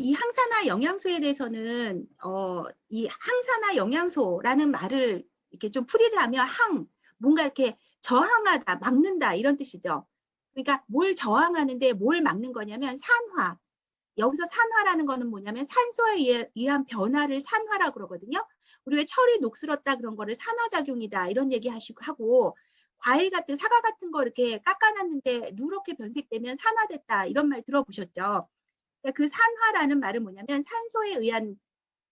이 항산화 영양소에 대해서는 이 항산화 영양소라는 말을 이렇게 좀 풀이를 하면 뭔가 이렇게 저항하다, 막는다 이런 뜻이죠. 그러니까 뭘 저항하는데 뭘 막는 거냐면 산화. 여기서 산화라는 거는 뭐냐면 산소에 의한 변화를 산화라고 그러거든요. 우리 왜 철이 녹슬었다 그런 거를 산화작용이다 이런 얘기 하고 과일 같은 사과 같은 거 이렇게 깎아놨는데 누렇게 변색되면 산화됐다 이런 말 들어보셨죠? 그러니까 그 산화라는 말은 뭐냐면 산소에 의한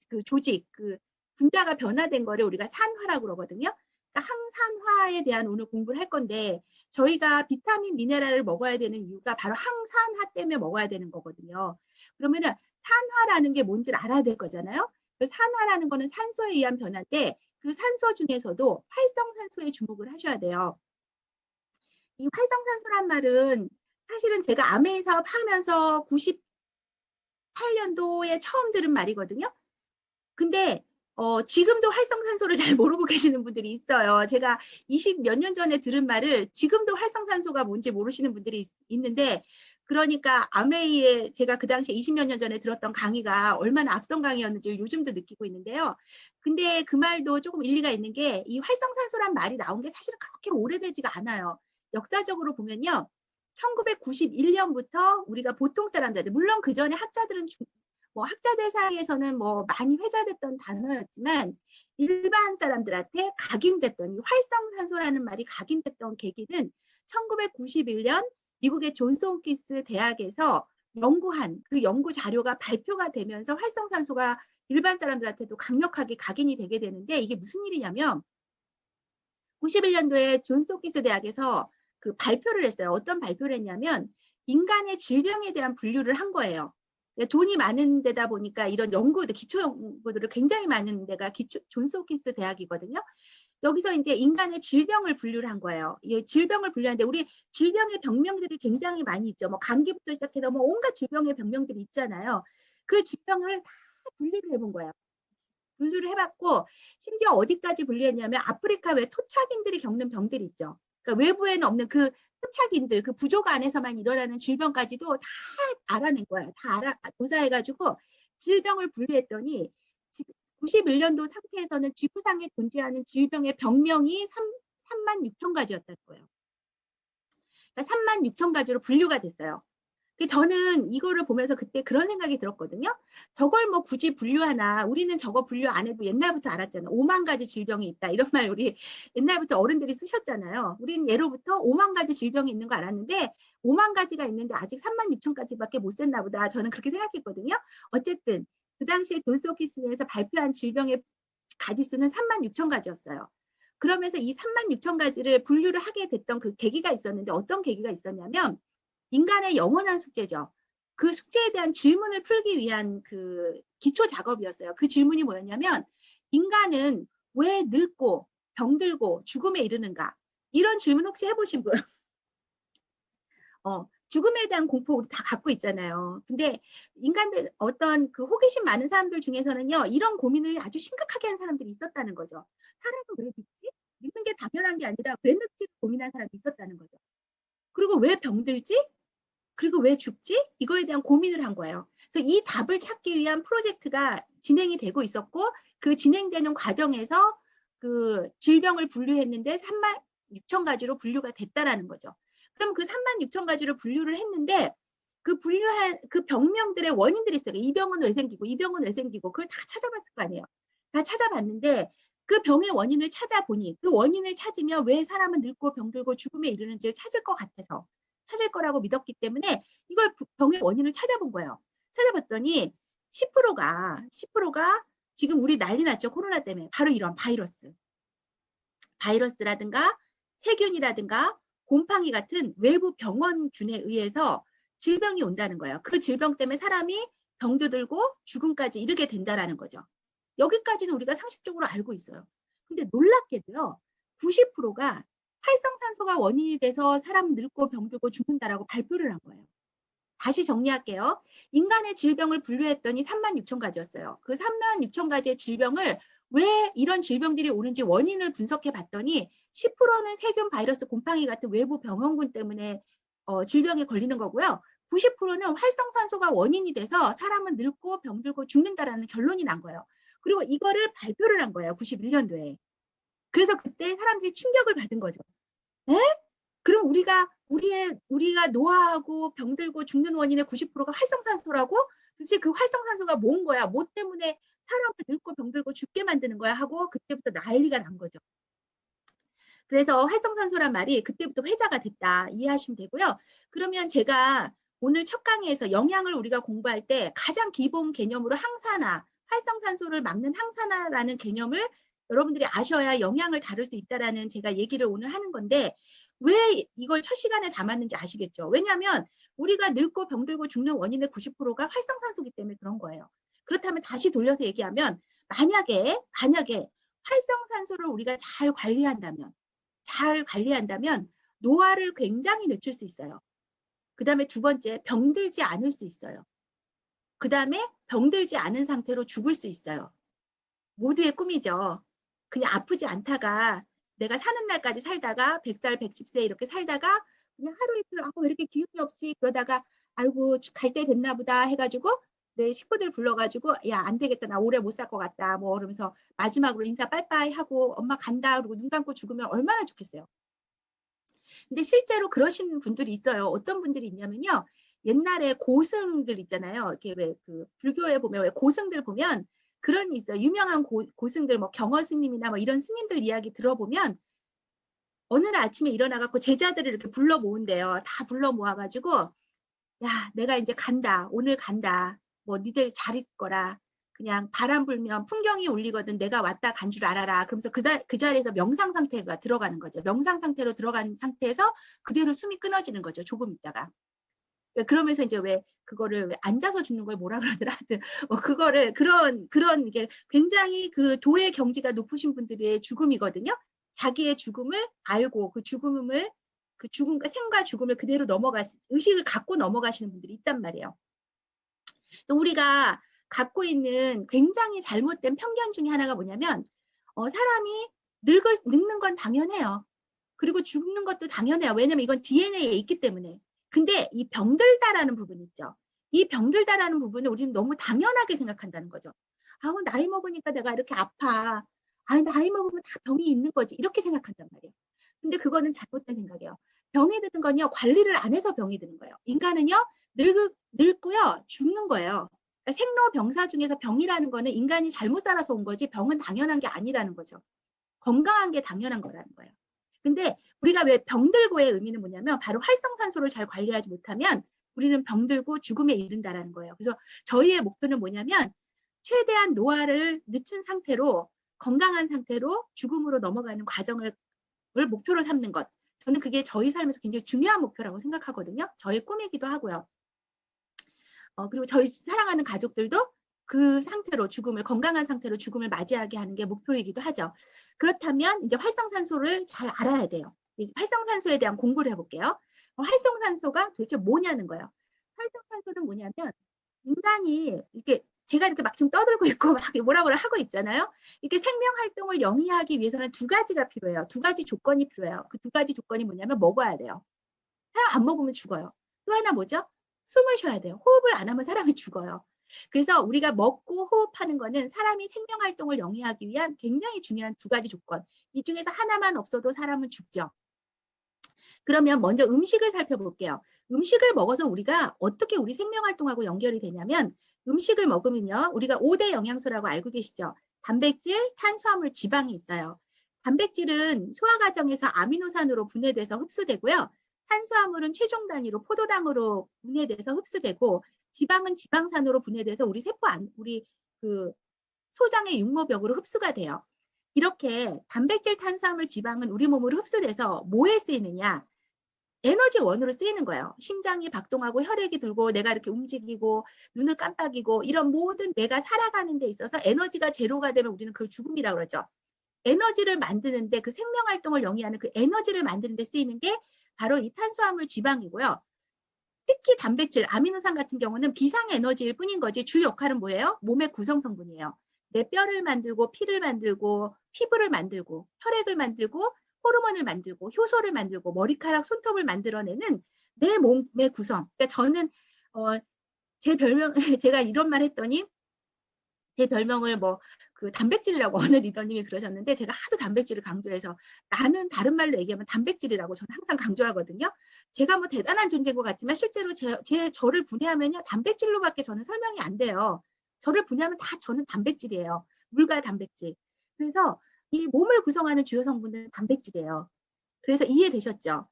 그 조직, 그 분자가 변화된 거를 우리가 산화라고 그러거든요. 그러니까 항산화에 대한 오늘 공부를 할 건데 저희가 비타민, 미네랄을 먹어야 되는 이유가 바로 항산화 때문에 먹어야 되는 거거든요. 그러면은 산화라는 게 뭔지를 알아야 될 거잖아요. 그 산화라는 거는 산소에 의한 변화인데 그 산소 중에서도 활성산소에 주목을 하셔야 돼요. 이 활성산소란 말은 사실은 제가 아메이 사업 하면서 98년도에 처음 들은 말이거든요. 근데 지금도 활성산소를 잘 모르고 계시는 분들이 있어요. 제가 20 몇 년 전에 들은 말을 지금도 활성산소가 뭔지 모르시는 분들이 있는데 그러니까 아메이에 제가 그 당시에 20 몇 년 전에 들었던 강의가 얼마나 앞선 강의였는지 요즘도 느끼고 있는데요. 근데 그 말도 조금 일리가 있는 게 이 활성산소란 말이 나온 게 사실은 그렇게 오래되지가 않아요. 역사적으로 보면요. 1991년부터 우리가 보통 사람들, 물론 그 전에 학자들은 뭐 학자들 사이에서는 뭐 많이 회자됐던 단어였지만 일반 사람들한테 각인됐던 이 활성산소라는 말이 각인됐던 계기는 1991년 미국의 존스 홉킨스 대학에서 연구한 그 연구 자료가 발표가 되면서 활성산소가 일반 사람들한테도 강력하게 각인이 되게 되는데 이게 무슨 일이냐면 91년도에 존스 홉킨스 대학에서 그 발표를 했어요. 어떤 발표를 했냐면 인간의 질병에 대한 분류를 한 거예요. 돈이 많은 데다 보니까 이런 연구들, 기초 연구들을 굉장히 많은 데가 존스 홉킨스 대학이거든요. 여기서 이제 인간의 질병을 분류를 한 거예요. 이 질병을 분류하는데 우리 질병의 병명들이 굉장히 많이 있죠. 뭐 감기부터 시작해서 뭐 온갖 질병의 병명들이 있잖아요. 그 질병을 다 분류를 해본 거예요. 분류를 해봤고 심지어 어디까지 분류했냐면 아프리카 외 토착인들이 겪는 병들이 있죠. 그러니까 외부에는 없는 그 토착인들, 그 부족 안에서만 일어나는 질병까지도 다 알아낸 거예요. 다 조사해가지고 질병을 분류했더니 91년도 상태에서는 지구상에 존재하는 질병의 병명이 3만 6천 가지였다는 거예요. 그러니까 3만 6천 가지로 분류가 됐어요. 저는 이거를 보면서 그때 그런 생각이 들었거든요. 저걸 뭐 굳이 분류하나, 우리는 저거 분류 안 해도 옛날부터 알았잖아. 5만 가지 질병이 있다. 이런 말 우리 옛날부터 어른들이 쓰셨잖아요. 우리는 예로부터 5만 가지 질병이 있는 거 알았는데 5만 가지가 있는데 아직 3만 6천 가지밖에 못 셌나 보다. 저는 그렇게 생각했거든요. 어쨌든 그 당시에 존스 홉킨스에서 발표한 질병의 가지수는 3만 6천 가지였어요. 그러면서 이 3만 6천 가지를 분류를 하게 됐던 그 계기가 있었는데 어떤 계기가 있었냐면 인간의 영원한 숙제죠. 그 숙제에 대한 질문을 풀기 위한 그 기초 작업이었어요. 그 질문이 뭐였냐면 인간은 왜 늙고 병들고 죽음에 이르는가? 이런 질문 혹시 해보신 분? 죽음에 대한 공포 우리 다 갖고 있잖아요. 근데 인간들 어떤 그 호기심 많은 사람들 중에서는요. 이런 고민을 아주 심각하게 한 사람들이 있었다는 거죠. 사람은 왜 늙지? 늙는 게 당연한 게 아니라 왜 늙지 고민한 사람이 있었다는 거죠. 그리고 왜 병들지? 그리고 왜 죽지? 이거에 대한 고민을 한 거예요. 그래서 이 답을 찾기 위한 프로젝트가 진행이 되고 있었고 그 진행되는 과정에서 그 질병을 분류했는데 3만 6천 가지로 분류가 됐다라는 거죠. 그럼 그 3만 6천 가지로 분류를 했는데 그 분류한 그 병명들의 원인들이 있어요. 이 병은 왜 생기고 이 병은 왜 생기고 그걸 다 찾아봤을 거 아니에요. 다 찾아봤는데 그 병의 원인을 찾아보니 그 원인을 찾으면 왜 사람은 늙고 병들고 죽음에 이르는지를 찾을 것 같아서 찾을 거라고 믿었기 때문에 이걸 병의 원인을 찾아본 거예요. 찾아봤더니 10%가 지금 우리 난리 났죠. 코로나 때문에. 바로 이런 바이러스라든가 세균이라든가 곰팡이 같은 외부 병원균에 의해서 질병이 온다는 거예요. 그 질병 때문에 사람이 병도 들고 죽음까지 이르게 된다는 거죠. 여기까지는 우리가 상식적으로 알고 있어요. 근데 놀랍게도요. 90%가 활성산소가 원인이 돼서 사람 늙고 병들고 죽는다라고 발표를 한 거예요. 다시 정리할게요. 인간의 질병을 분류했더니 3만 6천 가지였어요. 그 3만 6천 가지의 질병을 왜 이런 질병들이 오는지 원인을 분석해 봤더니 10%는 세균, 바이러스, 곰팡이 같은 외부 병원군 때문에 질병에 걸리는 거고요. 90%는 활성산소가 원인이 돼서 사람은 늙고 병들고 죽는다라는 결론이 난 거예요. 그리고 이거를 발표를 한 거예요. 91년도에. 그래서 그때 사람들이 충격을 받은 거죠. 에? 그럼 우리가 노화하고 병들고 죽는 원인의 90%가 활성산소라고? 도대체 그 활성산소가 뭔 거야? 뭐 때문에 사람을 늙고 병들고 죽게 만드는 거야? 하고 그때부터 난리가 난 거죠. 그래서 활성산소란 말이 그때부터 회자가 됐다. 이해하시면 되고요. 그러면 제가 오늘 첫 강의에서 영양을 우리가 공부할 때 가장 기본 개념으로 항산화, 활성산소를 막는 항산화라는 개념을 여러분들이 아셔야 영양을 다룰 수 있다라는 제가 얘기를 오늘 하는 건데 왜 이걸 첫 시간에 담았는지 아시겠죠? 왜냐하면 우리가 늙고 병들고 죽는 원인의 90%가 활성산소이기 때문에 그런 거예요. 그렇다면 다시 돌려서 얘기하면 만약에 활성산소를 우리가 잘 관리한다면 노화를 굉장히 늦출 수 있어요. 그 다음에 두 번째, 병들지 않을 수 있어요. 그 다음에 병들지 않은 상태로 죽을 수 있어요. 모두의 꿈이죠. 그냥 아프지 않다가 내가 사는 날까지 살다가 100살, 110세 이렇게 살다가 그냥 하루 이틀 왜 이렇게 기운이 없이 그러다가 아이고 갈 때 됐나 보다 해가지고 내 식구들 불러가지고 야 안 되겠다 나 오래 못 살 것 같다 뭐 그러면서 마지막으로 인사 빠이빠이 하고 엄마 간다 그러고 눈 감고 죽으면 얼마나 좋겠어요. 근데 실제로 그러신 분들이 있어요. 어떤 분들이 있냐면요. 옛날에 고승들 있잖아요. 이렇게 왜 그 불교에 보면 왜 고승들 보면 그런 있어요. 유명한 고승들 뭐 경허 스님이나 뭐 이런 스님들 이야기 들어보면 어느 날 아침에 일어나갖고 제자들을 이렇게 불러 모은대요. 다 불러 모아가지고 야 내가 이제 간다. 오늘 간다. 뭐 니들 잘 있거라. 그냥 바람 불면 풍경이 울리거든 내가 왔다 간 줄 알아라. 그러면서 그 자리에서 명상 상태가 들어가는 거죠. 명상 상태로 들어간 상태에서 그대로 숨이 끊어지는 거죠. 조금 있다가. 그러면서 이제 왜 그거를 왜 앉아서 죽는 걸 뭐라 그러더라. 뭐 그거를 그런 이게 굉장히 그 도의 경지가 높으신 분들의 죽음이거든요. 자기의 죽음을 알고 그 죽음과 생과 죽음을 그대로 의식을 갖고 넘어가시는 분들이 있단 말이에요. 또 우리가 갖고 있는 굉장히 잘못된 편견 중에 하나가 뭐냐면 사람이 늙는 건 당연해요. 그리고 죽는 것도 당연해요. 왜냐면 이건 DNA에 있기 때문에. 근데 이 병들다라는 부분 있죠. 이 병들다라는 부분을 우리는 너무 당연하게 생각한다는 거죠. 나이 먹으니까 내가 이렇게 아파. 나이 먹으면 다 병이 있는 거지. 이렇게 생각한단 말이에요. 근데 그거는 잘못된 생각이에요. 병이 드는 건요. 관리를 안 해서 병이 드는 거예요. 인간은요. 늙고요. 죽는 거예요. 그러니까 생로병사 중에서 병이라는 거는 인간이 잘못 살아서 온 거지 병은 당연한 게 아니라는 거죠. 건강한 게 당연한 거라는 거예요. 근데 우리가 왜 병들고의 의미는 뭐냐면 바로 활성산소를 잘 관리하지 못하면 우리는 병들고 죽음에 이른다라는 거예요. 그래서 저희의 목표는 뭐냐면 최대한 노화를 늦춘 상태로 건강한 상태로 죽음으로 넘어가는 과정을 목표로 삼는 것. 저는 그게 저희 삶에서 굉장히 중요한 목표라고 생각하거든요. 저의 꿈이기도 하고요. 그리고 저희 사랑하는 가족들도 그 상태로 건강한 상태로 죽음을 맞이하게 하는 게 목표이기도 하죠. 그렇다면 이제 활성산소를 잘 알아야 돼요. 활성산소에 대한 공부를 해볼게요. 활성산소가 도대체 뭐냐는 거예요. 활성산소는 뭐냐면 인간이 이렇게 제가 이렇게 막 지금 떠들고 있고 막 뭐라 하고 있잖아요. 이렇게 생명 활동을 영위하기 위해서는 두 가지가 필요해요. 두 가지 조건이 필요해요. 그 두 가지 조건이 뭐냐면 먹어야 돼요. 사람 안 먹으면 죽어요. 또 하나 뭐죠? 숨을 쉬어야 돼요. 호흡을 안 하면 사람이 죽어요. 그래서 우리가 먹고 호흡하는 거는 사람이 생명 활동을 영위하기 위한 굉장히 중요한 두 가지 조건. 이 중에서 하나만 없어도 사람은 죽죠. 그러면 먼저 음식을 살펴볼게요. 음식을 먹어서 우리가 어떻게 우리 생명 활동하고 연결이 되냐면 음식을 먹으면요. 우리가 5대 영양소라고 알고 계시죠? 단백질, 탄수화물, 지방이 있어요. 단백질은 소화 과정에서 아미노산으로 분해돼서 흡수되고요. 탄수화물은 최종 단위로 포도당으로 분해돼서 흡수되고 지방은 지방산으로 분해돼서 우리 우리 그 소장의 융모벽으로 흡수가 돼요. 이렇게 단백질, 탄수화물, 지방은 우리 몸으로 흡수돼서 뭐에 쓰이느냐? 에너지 원으로 쓰이는 거예요. 심장이 박동하고 혈액이 들고 내가 이렇게 움직이고 눈을 깜빡이고 이런 모든 내가 살아가는 데 있어서 에너지가 제로가 되면 우리는 그걸 죽음이라고 그러죠. 에너지를 만드는데 그 생명 활동을 영위하는 그 에너지를 만드는 데 쓰이는 게 바로 이 탄수화물 지방이고요. 특히 단백질, 아미노산 같은 경우는 비상 에너지일 뿐인 거지 주 역할은 뭐예요? 몸의 구성 성분이에요. 내 뼈를 만들고 피를 만들고 피부를 만들고 혈액을 만들고 호르몬을 만들고 효소를 만들고 머리카락, 손톱을 만들어내는 내 몸의 구성. 그러니까 저는 제 별명 제가 이런 말 했더니 제 별명을 뭐 그 단백질이라고 어느 리더님이 그러셨는데 제가 하도 단백질을 강조해서 나는 다른 말로 얘기하면 단백질이라고 저는 항상 강조하거든요. 제가 뭐 대단한 존재인 것 같지만 실제로 저를 분해하면요 단백질로밖에 저는 설명이 안 돼요. 저를 분해하면 다 저는 단백질이에요. 물과 단백질. 그래서 이 몸을 구성하는 주요 성분은 단백질이에요. 그래서 이해되셨죠?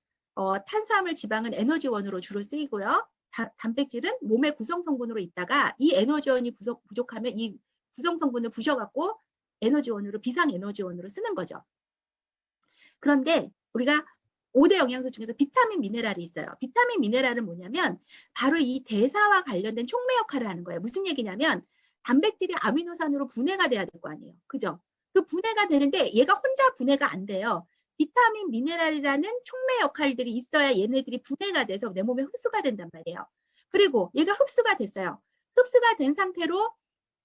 탄수화물, 지방은 에너지원으로 주로 쓰이고요. 단백질은 몸의 구성 성분으로 있다가 이 에너지원이 부족하면 이 구성 성분을 부셔갖고 에너지원으로 비상 에너지원으로 쓰는 거죠. 그런데 우리가 5대 영양소 중에서 비타민, 미네랄이 있어요. 비타민, 미네랄은 뭐냐면 바로 이 대사와 관련된 촉매 역할을 하는 거예요. 무슨 얘기냐면 단백질이 아미노산으로 분해가 돼야 될 거 아니에요. 그죠? 그 분해가 되는데 얘가 혼자 분해가 안 돼요. 비타민, 미네랄이라는 촉매 역할들이 있어야 얘네들이 분해가 돼서 내 몸에 흡수가 된단 말이에요. 그리고 얘가 흡수가 됐어요. 흡수가 된 상태로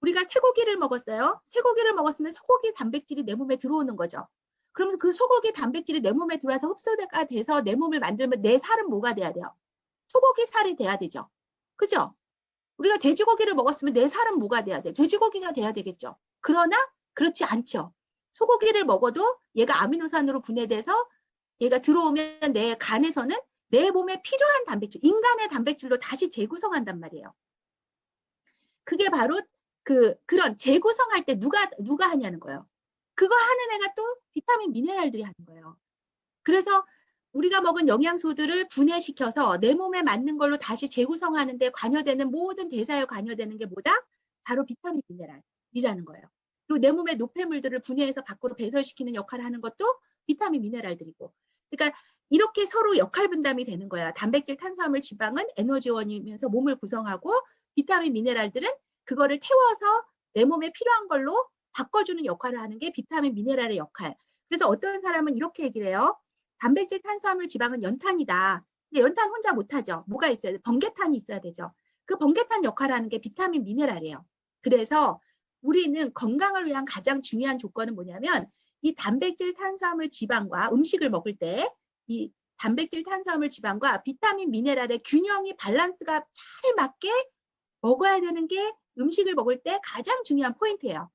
우리가 쇠고기를 먹었어요. 쇠고기를 먹었으면 소고기 단백질이 내 몸에 들어오는 거죠. 그러면서 그 소고기 단백질이 내 몸에 들어와서 흡수가 돼서 내 몸을 만들면 내 살은 뭐가 돼야 돼요? 소고기 살이 돼야 되죠. 그죠? 우리가 돼지고기를 먹었으면 내 살은 뭐가 돼야 돼? 돼지고기가 돼야 되겠죠. 그러나 그렇지 않죠. 소고기를 먹어도 얘가 아미노산으로 분해돼서 얘가 들어오면 내 간에서는 내 몸에 필요한 단백질, 인간의 단백질로 다시 재구성한단 말이에요. 그게 바로 그런 재구성할 때 누가 하냐는 거예요. 그거 하는 애가 또 비타민, 미네랄들이 하는 거예요. 그래서 우리가 먹은 영양소들을 분해시켜서 내 몸에 맞는 걸로 다시 재구성하는 데 관여되는 모든 대사에 관여되는 게 뭐다? 바로 비타민, 미네랄이라는 거예요. 그리고 내 몸의 노폐물들을 분해해서 밖으로 배설시키는 역할을 하는 것도 비타민, 미네랄들이고. 그러니까 이렇게 서로 역할 분담이 되는 거야. 단백질, 탄수화물, 지방은 에너지원이면서 몸을 구성하고 비타민, 미네랄들은 그거를 태워서 내 몸에 필요한 걸로 바꿔주는 역할을 하는 게 비타민, 미네랄의 역할. 그래서 어떤 사람은 이렇게 얘기를 해요. 단백질, 탄수화물, 지방은 연탄이다. 근데 연탄 혼자 못하죠. 뭐가 있어야 돼? 번개탄이 있어야 되죠. 그 번개탄 역할을 하는 게 비타민, 미네랄이에요. 그래서 우리는 건강을 위한 가장 중요한 조건은 뭐냐면 이 단백질, 탄수화물, 지방과 음식을 먹을 때 이 단백질, 탄수화물, 지방과 비타민, 미네랄의 균형이 밸런스가 잘 맞게 먹어야 되는 게 음식을 먹을 때 가장 중요한 포인트예요.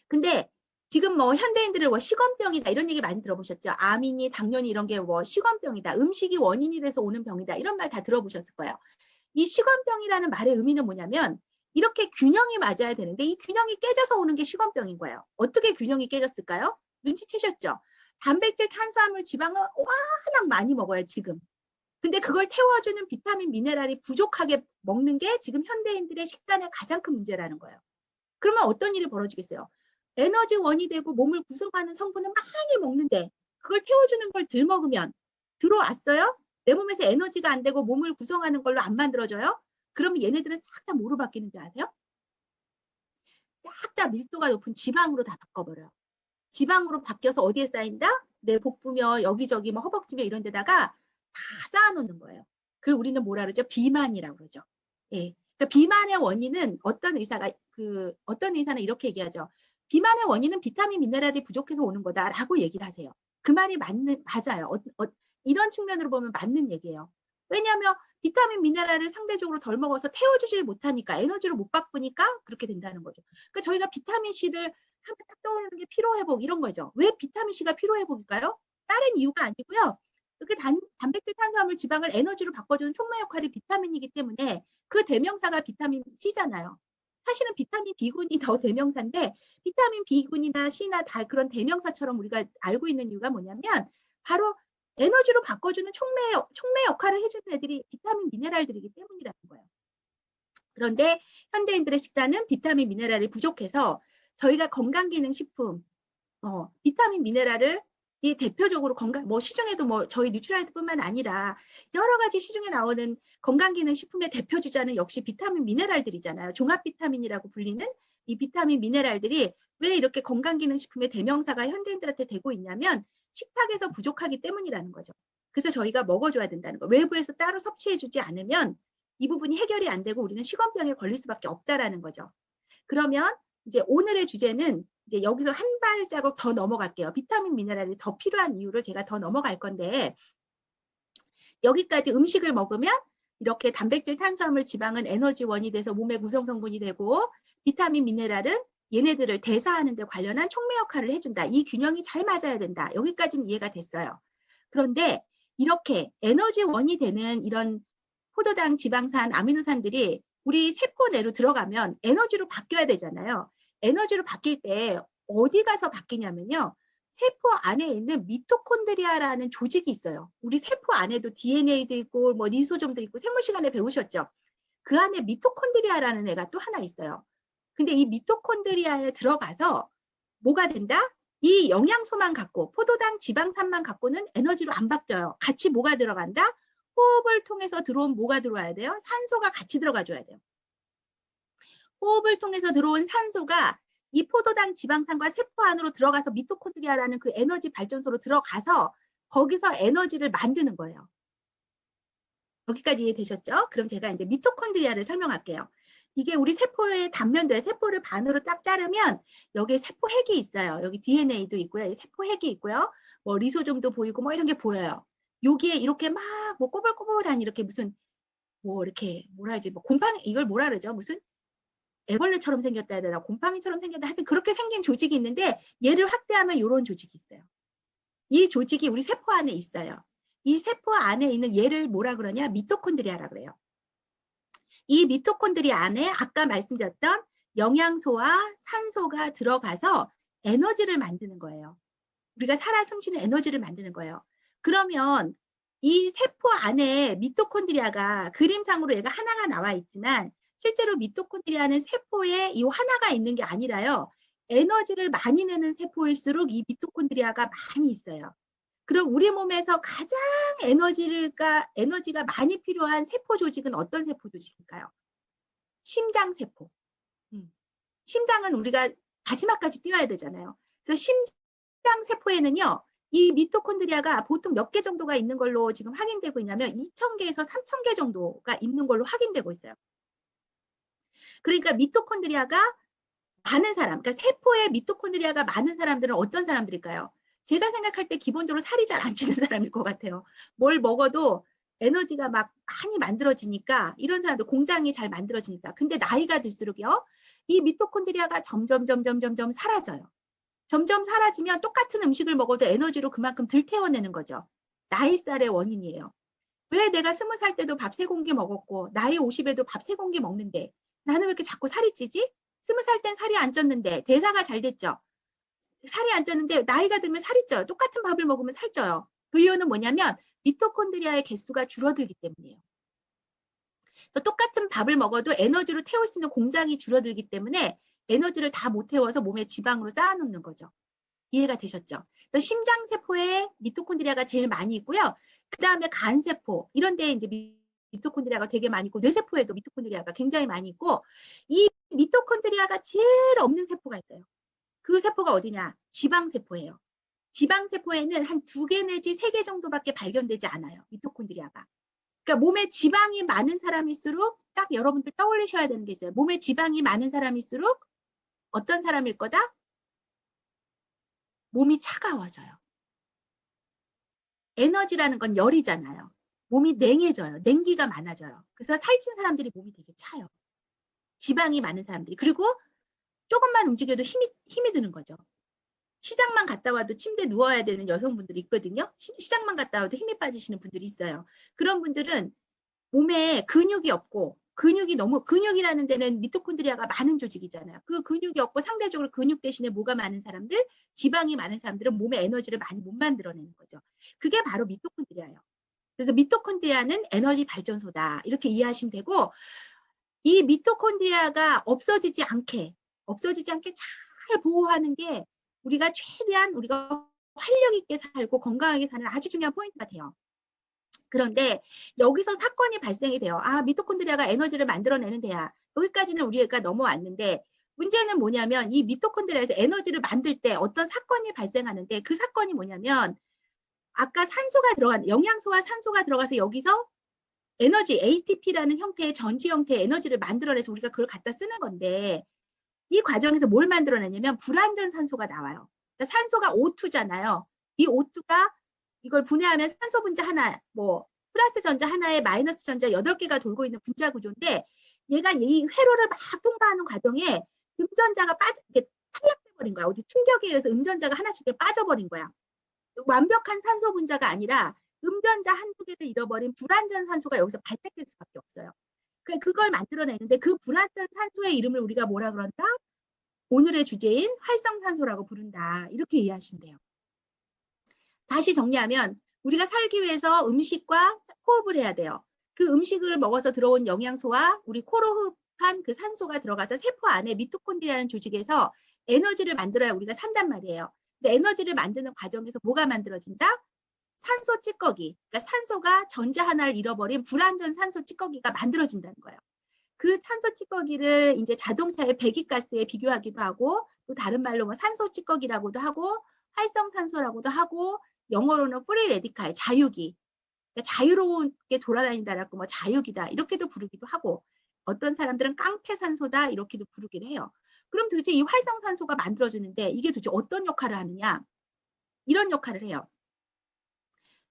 근데 지금 뭐 현대인들을 뭐 식원병이다 이런 얘기 많이 들어보셨죠? 암이니 당뇨니 이런 게 뭐 식원병이다. 음식이 원인이 돼서 오는 병이다. 이런 말 다 들어보셨을 거예요. 이 식원병이라는 말의 의미는 뭐냐면 이렇게 균형이 맞아야 되는데 이 균형이 깨져서 오는 게 식원병인 거예요. 어떻게 균형이 깨졌을까요? 눈치채셨죠? 단백질, 탄수화물, 지방을 워낙 많이 먹어요, 지금. 근데 그걸 태워주는 비타민, 미네랄이 부족하게 먹는 게 지금 현대인들의 식단의 가장 큰 문제라는 거예요. 그러면 어떤 일이 벌어지겠어요? 에너지원이 되고 몸을 구성하는 성분을 많이 먹는데 그걸 태워주는 걸 덜 먹으면 들어왔어요? 내 몸에서 에너지가 안 되고 몸을 구성하는 걸로 안 만들어져요? 그러면 얘네들은 싹 다 뭐로 바뀌는지 아세요? 싹 다 밀도가 높은 지방으로 다 바꿔버려요. 지방으로 바뀌어서 어디에 쌓인다? 내 복부며 여기저기 뭐 허벅지며 이런 데다가 다 쌓아놓는 거예요. 그걸 우리는 뭐라 그러죠? 비만이라고 그러죠. 예. 그러니까 비만의 원인은 어떤 의사는 이렇게 얘기하죠. 비만의 원인은 비타민, 미네랄이 부족해서 오는 거다라고 얘기를 하세요. 그 말이 맞아요. 이런 측면으로 보면 맞는 얘기예요. 왜냐하면 비타민, 미네랄을 상대적으로 덜 먹어서 태워주질 못하니까 에너지를 못 바꾸니까 그렇게 된다는 거죠. 그러니까 저희가 비타민C를 하면 딱 떠오르는 게 피로회복 이런 거죠. 왜 비타민C가 피로회복일까요? 다른 이유가 아니고요. 이렇게 단백질, 탄수화물, 지방을 에너지로 바꿔주는 촉매 역할이 비타민이기 때문에 그 대명사가 비타민 C잖아요. 사실은 비타민 B군이 더 대명사인데 비타민 B군이나 C나 다 그런 대명사처럼 우리가 알고 있는 이유가 뭐냐면 바로 에너지로 바꿔주는 촉매 역할을 해주는 애들이 비타민, 미네랄들이기 때문이라는 거예요. 그런데 현대인들의 식단은 비타민, 미네랄이 부족해서 저희가 건강기능식품, 비타민, 미네랄을 이 대표적으로 뭐 시중에도 뭐 저희 뉴트라이트뿐만 아니라 여러 가지 시중에 나오는 건강기능식품의 대표 주자는 역시 비타민, 미네랄들이잖아요. 종합 비타민이라고 불리는 이 비타민, 미네랄들이 왜 이렇게 건강기능식품의 대명사가 현대인들한테 되고 있냐면 식탁에서 부족하기 때문이라는 거죠. 그래서 저희가 먹어줘야 된다는 거. 외부에서 따로 섭취해주지 않으면 이 부분이 해결이 안 되고 우리는 식원병에 걸릴 수밖에 없다라는 거죠. 그러면 이제 오늘의 주제는 이제 여기서 한 발자국 더 넘어갈게요. 비타민, 미네랄이 더 필요한 이유를 제가 더 넘어갈 건데 여기까지 음식을 먹으면 이렇게 단백질, 탄수화물, 지방은 에너지원이 돼서 몸의 구성성분이 되고 비타민, 미네랄은 얘네들을 대사하는 데 관련한 촉매 역할을 해준다. 이 균형이 잘 맞아야 된다. 여기까지는 이해가 됐어요. 그런데 이렇게 에너지원이 되는 이런 포도당, 지방산, 아미노산들이 우리 세포 내로 들어가면 에너지로 바뀌어야 되잖아요. 에너지로 바뀔 때 어디 가서 바뀌냐면요. 세포 안에 있는 미토콘드리아라는 조직이 있어요. 우리 세포 안에도 DNA도 있고 뭐 리소좀도 있고 생물 시간에 배우셨죠? 그 안에 미토콘드리아라는 애가 또 하나 있어요. 근데 이 미토콘드리아에 들어가서 뭐가 된다? 이 영양소만 갖고 포도당, 지방산만 갖고는 에너지로 안 바뀌어요. 같이 뭐가 들어간다? 호흡을 통해서 들어온 뭐가 들어와야 돼요? 산소가 같이 들어가줘야 돼요. 호흡을 통해서 들어온 산소가 이 포도당 지방산과 세포 안으로 들어가서 미토콘드리아라는 그 에너지 발전소로 들어가서 거기서 에너지를 만드는 거예요. 여기까지 이해되셨죠? 그럼 제가 이제 미토콘드리아를 설명할게요. 이게 우리 세포의 단면도에 세포를 반으로 딱 자르면 여기에 세포 핵이 있어요. 여기 DNA도 있고요. 세포 핵이 있고요. 뭐 리소좀도 보이고 뭐 이런 게 보여요. 여기에 이렇게 막 뭐 꼬불꼬불한 이렇게 무슨 뭐 이렇게 뭐라 하지? 뭐 곰팡이 이걸 뭐라 그러죠? 무슨 애벌레처럼 생겼다 해야 되나? 곰팡이처럼 생겼다. 하여튼 그렇게 생긴 조직이 있는데 얘를 확대하면 이런 조직이 있어요. 이 조직이 우리 세포 안에 있어요. 이 세포 안에 있는 얘를 뭐라 그러냐? 미토콘드리아라 그래요. 이 미토콘드리아 안에 아까 말씀드렸던 영양소와 산소가 들어가서 에너지를 만드는 거예요. 우리가 살아 숨쉬는 에너지를 만드는 거예요. 그러면 이 세포 안에 미토콘드리아가 그림상으로 얘가 하나가 나와 있지만 실제로 미토콘드리아는 세포에 이 하나가 있는 게 아니라요. 에너지를 많이 내는 세포일수록 이 미토콘드리아가 많이 있어요. 그럼 우리 몸에서 가장 에너지가 많이 필요한 세포 조직은 어떤 세포 조직일까요? 심장세포. 심장은 우리가 마지막까지 뛰어야 되잖아요. 그래서 심장세포에는요. 이 미토콘드리아가 보통 몇 개 정도가 있는 걸로 지금 확인되고 있냐면 2,000개에서 3,000개 정도가 있는 걸로 확인되고 있어요. 그러니까 미토콘드리아가 많은 사람, 그러니까 세포에 미토콘드리아가 많은 사람들은 어떤 사람들일까요? 제가 생각할 때 기본적으로 살이 잘 안 찌는 사람일 것 같아요. 뭘 먹어도 에너지가 막 많이 만들어지니까 이런 사람들 공장이 잘 만들어지니까. 근데 나이가 들수록요. 이 미토콘드리아가 점점 사라져요. 점점 사라지면 똑같은 음식을 먹어도 에너지로 그만큼 덜 태워내는 거죠. 나이살의 원인이에요. 왜 내가 20살 때도 밥 3공기 먹었고 나이 50에도 밥 3공기 먹는데 나는 왜 이렇게 자꾸 살이 찌지? 20살 땐 살이 안 쪘는데 대사가 잘 됐죠. 살이 안 쪘는데 나이가 들면 살이 쪄요. 똑같은 밥을 먹으면 살쪄요. 그 이유는 뭐냐면 미토콘드리아의 개수가 줄어들기 때문이에요. 똑같은 밥을 먹어도 에너지로 태울 수 있는 공장이 줄어들기 때문에 에너지를 다 못 태워서 몸에 지방으로 쌓아놓는 거죠. 이해가 되셨죠? 심장세포에 미토콘드리아가 제일 많이 있고요. 그 다음에 간세포 이런 데에 이제 미토콘드리아가 되게 많이 있고 뇌세포에도 미토콘드리아가 굉장히 많이 있고 이 미토콘드리아가 제일 없는 세포가 있어요. 그 세포가 어디냐? 지방세포예요. 지방세포에는 한 2개 내지 3개 정도밖에 발견되지 않아요. 미토콘드리아가. 그러니까 몸에 지방이 많은 사람일수록 딱 여러분들 떠올리셔야 되는 게 있어요. 몸에 지방이 많은 사람일수록 어떤 사람일 거다? 몸이 차가워져요. 에너지라는 건 열이잖아요. 몸이 냉해져요. 냉기가 많아져요. 그래서 살찐 사람들이 몸이 되게 차요. 지방이 많은 사람들이. 그리고 조금만 움직여도 힘이 드는 거죠. 시장만 갔다 와도 침대에 누워야 되는 여성분들이 있거든요. 시장만 갔다 와도 힘이 빠지시는 분들이 있어요. 그런 분들은 몸에 근육이 없고 근육이라는 데는 미토콘드리아가 많은 조직이잖아요. 그 근육이 없고 상대적으로 근육 대신에 뭐가 많은 사람들, 지방이 많은 사람들은 몸에 에너지를 많이 못 만들어내는 거죠. 그게 바로 미토콘드리아예요. 그래서 미토콘드리아는 에너지 발전소다. 이렇게 이해하시면 되고 이 미토콘드리아가 없어지지 않게 잘 보호하는 게 우리가 최대한 우리가 활력 있게 살고 건강하게 사는 아주 중요한 포인트가 돼요. 그런데 여기서 사건이 발생이 돼요. 아, 미토콘드리아가 에너지를 만들어내는 데야. 여기까지는 우리가 넘어왔는데 문제는 뭐냐면 이 미토콘드리아에서 에너지를 만들 때 어떤 사건이 발생하는데 그 사건이 뭐냐면 아까 산소가 들어간 영양소와 산소가 들어가서 여기서 에너지 ATP라는 형태의 전지 형태의 에너지를 만들어내서 우리가 그걸 갖다 쓰는 건데 이 과정에서 뭘 만들어내냐면 불완전 산소가 나와요. 그러니까 산소가 O2잖아요. 이 O2가 이걸 분해하면 산소 분자 하나, 뭐 플러스 전자 하나에 마이너스 전자 8개가 돌고 있는 분자 구조인데 얘가 이 회로를 막 통과하는 과정에 음전자가 탈락돼버린 거야. 어디 충격에 의해서 음전자가 하나씩 빠져버린 거야. 완벽한 산소 분자가 아니라 음전자 한두 개를 잃어버린 불완전 산소가 여기서 발생될 수밖에 없어요. 그걸 만들어내는데 그 불완전 산소의 이름을 우리가 뭐라 그런다? 오늘의 주제인 활성산소라고 부른다. 이렇게 이해하시면 돼요. 다시 정리하면 우리가 살기 위해서 음식과 호흡을 해야 돼요. 그 음식을 먹어서 들어온 영양소와 우리 코로 흡한 그 산소가 들어가서 세포 안에 미토콘드리아라는 조직에서 에너지를 만들어야 우리가 산단 말이에요. 근데 에너지를 만드는 과정에서 뭐가 만들어진다? 산소 찌꺼기. 그러니까 산소가 전자 하나를 잃어버린 불완전 산소 찌꺼기가 만들어진다는 거예요. 그 산소 찌꺼기를 이제 자동차의 배기가스에 비교하기도 하고 또 다른 말로 뭐 산소 찌꺼기라고도 하고 활성산소라고도 하고 영어로는 프리 레디칼, 자유기. 그러니까 자유롭게 돌아다닌다라고 뭐 자유기다 이렇게도 부르기도 하고 어떤 사람들은 깡패산소다 이렇게도 부르기도 해요. 그럼 도대체 이 활성산소가 만들어지는데 이게 도대체 어떤 역할을 하느냐? 이런 역할을 해요.